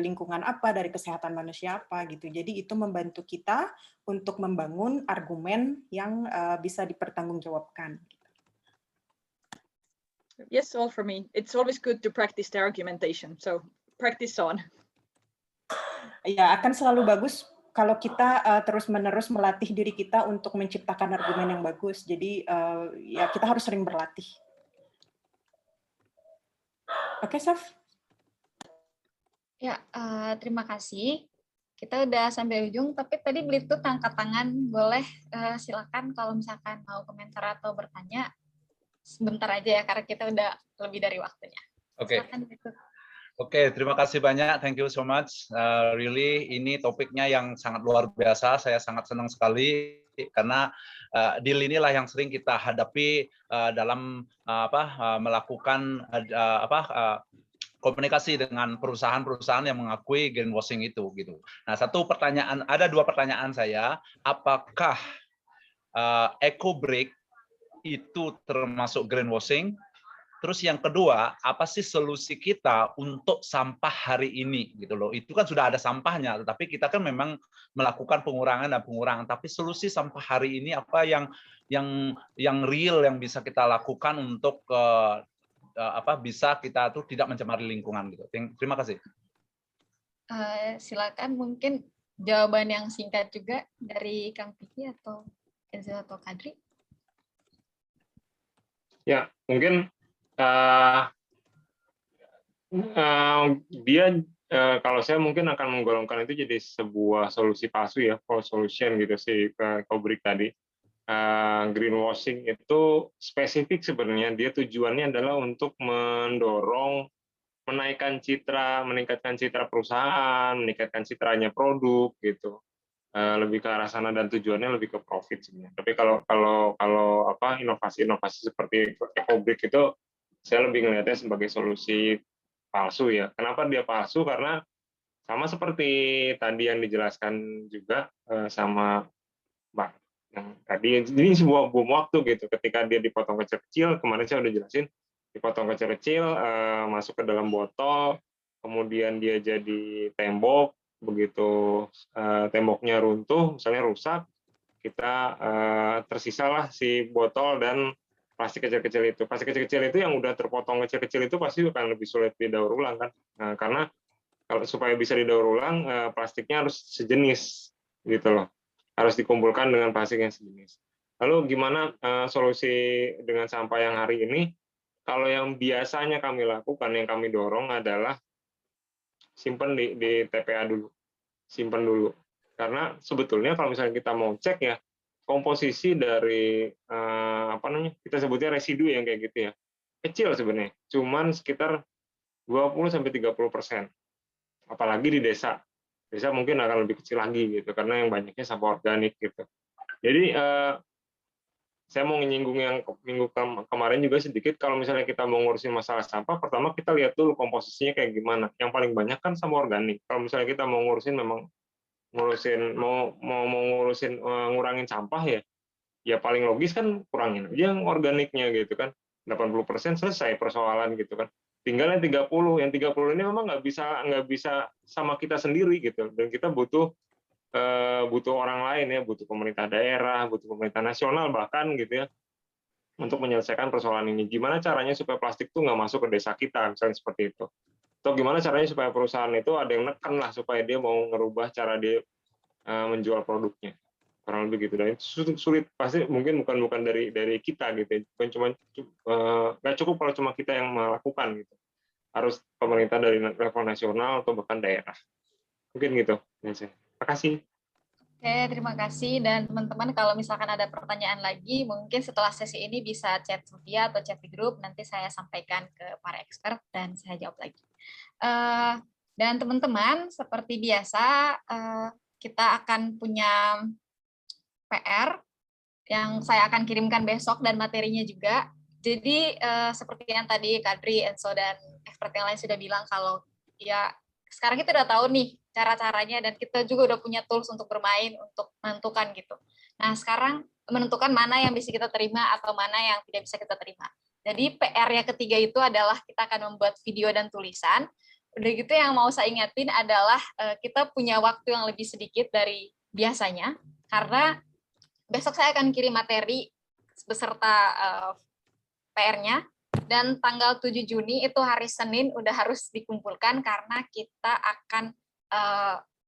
lingkungan apa, dari kesehatan manusia apa gitu. Jadi itu membantu kita untuk membangun argumen yang bisa dipertanggungjawabkan. Yes, all for me. It's always good to practice the argumentation. So practice on. Ya, akan selalu bagus kalau kita terus-menerus melatih diri kita untuk menciptakan argumen yang bagus. Jadi ya kita harus sering berlatih. Oke, Saf? Ya, terima kasih. Kita udah sampai ujung, tapi tadi Beliftut angkat tangan, boleh silakan kalau misalkan mau komentar atau bertanya, sebentar aja ya, karena kita udah lebih dari waktunya. Oke. Silakan Beliftut. Oke, terima kasih banyak. Thank you so much. Really, ini topiknya yang sangat luar biasa. Saya sangat senang sekali karena deal inilah yang sering kita hadapi dalam melakukan komunikasi dengan perusahaan-perusahaan yang mengakui greenwashing itu gitu. Nah, ada dua pertanyaan saya. Apakah EcoBrick itu termasuk greenwashing? Terus yang kedua, apa sih solusi kita untuk sampah hari ini gitu loh? Itu kan sudah ada sampahnya, tetapi kita kan memang melakukan pengurangan dan pengurangan. Tapi solusi sampah hari ini apa yang real yang bisa kita lakukan untuk bisa kita tuh tidak mencemari lingkungan gitu. Terima kasih. Silakan mungkin jawaban yang singkat juga dari Kang Piki atau Kenzo atau Kadri. Ya, mungkin dia kalau saya mungkin akan menggolongkan itu jadi sebuah solusi palsu ya, false solution gitu sih EcoBrick tadi. Greenwashing itu spesifik sebenarnya, dia tujuannya adalah untuk meningkatkan citra perusahaan, meningkatkan citranya produk gitu, lebih ke arah sana dan tujuannya lebih ke profit sebenarnya. Tapi kalau inovasi seperti EcoBrick itu saya lebih melihatnya sebagai solusi palsu ya. Kenapa dia palsu? Karena sama seperti tadi yang dijelaskan juga sama Mbak. Tadi ini sebuah bom waktu gitu, ketika dia dipotong kecil-kecil, kemarin saya udah jelasin, dipotong kecil-kecil, masuk ke dalam botol, kemudian dia jadi tembok, begitu temboknya runtuh, misalnya rusak, kita tersisalah si botol dan plastik kecil-kecil itu. Plastik kecil-kecil itu yang udah terpotong kecil-kecil itu pasti akan lebih sulit didaur ulang kan, karena kalau supaya bisa didaur ulang, plastiknya harus sejenis gitu loh. Harus dikumpulkan dengan plastik yang sejenis. Lalu gimana solusi dengan sampah yang hari ini? Kalau yang biasanya kami lakukan, yang kami dorong adalah simpan di TPA dulu, simpan dulu. Karena sebetulnya kalau misalnya kita mau cek ya, komposisi dari kita sebutnya residu yang kayak gitu ya, kecil sebenarnya, cuman sekitar 20-30%. Apalagi di desa mungkin akan lebih kecil lagi gitu, karena yang banyaknya sampah organik gitu. Jadi saya mau menyinggung yang minggu kemarin juga sedikit, kalau misalnya kita mau ngurusin masalah sampah, pertama kita lihat dulu komposisinya kayak gimana. Yang paling banyak kan sampah organik. Kalau misalnya kita mau ngurusin ngurangin sampah ya paling logis kan kurangin aja yang organiknya gitu kan. 80% selesai persoalan gitu kan. Tinggal yang 30 ini memang nggak bisa sama kita sendiri gitu, dan kita butuh orang lain ya, butuh pemerintah daerah, butuh pemerintah nasional bahkan gitu ya, untuk menyelesaikan persoalan ini. Gimana caranya supaya plastik itu nggak masuk ke desa kita, misalnya seperti itu. Atau gimana caranya supaya perusahaan itu ada yang neken lah supaya dia mau ngerubah cara dia menjual produknya. Kurang lebih gitu. Dan itu sulit, pasti mungkin bukan dari kita gitu. Bukan cuma nggak cukup kalau cuma kita yang melakukan gitu. Harus pemerintah dari level nasional atau bahkan daerah. Mungkin gitu. Terima kasih. Oke, terima kasih. Dan teman-teman kalau misalkan ada pertanyaan lagi, mungkin setelah sesi ini bisa chat Sofia atau chat di grup, nanti saya sampaikan ke para expert dan saya jawab lagi. Dan teman-teman, seperti biasa, kita akan punya PR yang saya akan kirimkan besok dan materinya juga. Jadi seperti yang tadi Kadri, Enzo, dan expert yang lain sudah bilang, kalau ya sekarang kita udah tahu nih cara-caranya, dan kita juga udah punya tools untuk bermain, untuk menentukan gitu. Nah, sekarang menentukan mana yang bisa kita terima atau mana yang tidak bisa kita terima. Jadi PR-nya ketiga itu adalah kita akan membuat video dan tulisan. Udah gitu yang mau saya ingatin adalah kita punya waktu yang lebih sedikit dari biasanya, karena besok saya akan kirim materi beserta PR-nya, dan tanggal 7 Juni itu hari Senin udah harus dikumpulkan, karena kita akan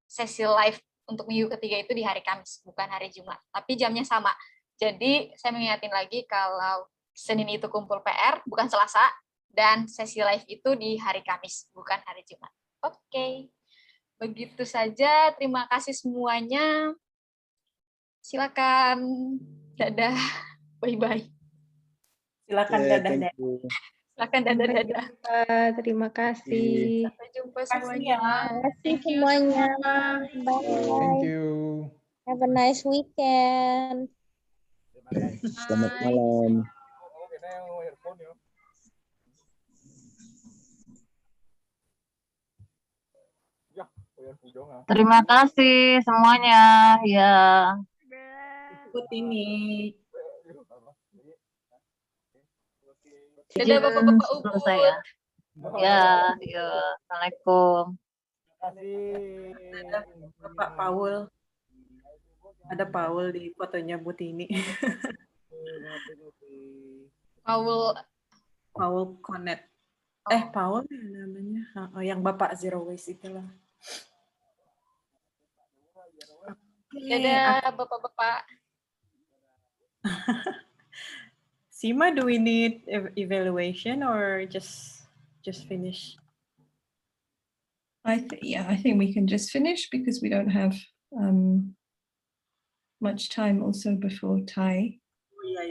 sesi live untuk minggu ketiga itu di hari Kamis, bukan hari Jumat, tapi jamnya sama. Jadi saya mengingatin lagi kalau Senin itu kumpul PR, bukan Selasa, dan sesi live itu di hari Kamis, bukan hari Jumat. Oke, begitu saja. Terima kasih semuanya. Silakan. Dadah. Bye-bye. Silakan dadah. Silakan dadah. Terima kasih. Sampai jumpa semuanya. Thank you semuanya. Bye. Thank you. Have a nice weekend. Selamat malam. Terima kasih semuanya. Ya. Ikut ini. Dadah Bapak-bapak selesai ya. Ya, ya. Assalamualaikum. Ada Bapak Paul. Ada Paul di fotonya Bu Tini. Paul Connect. Paul ya namanya. Oh, yang Bapak Zero Waste itulah. Dadah Bapak-bapak. Sima, do we need evaluation or just finish? I think we can just finish because we don't have much time also before Thai.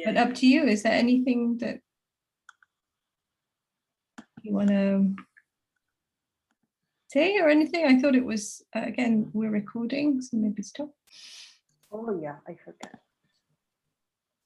But up to you. Is there anything that you want to say or anything? I thought it was again we're recording, so maybe stop. Oh yeah, I forgot.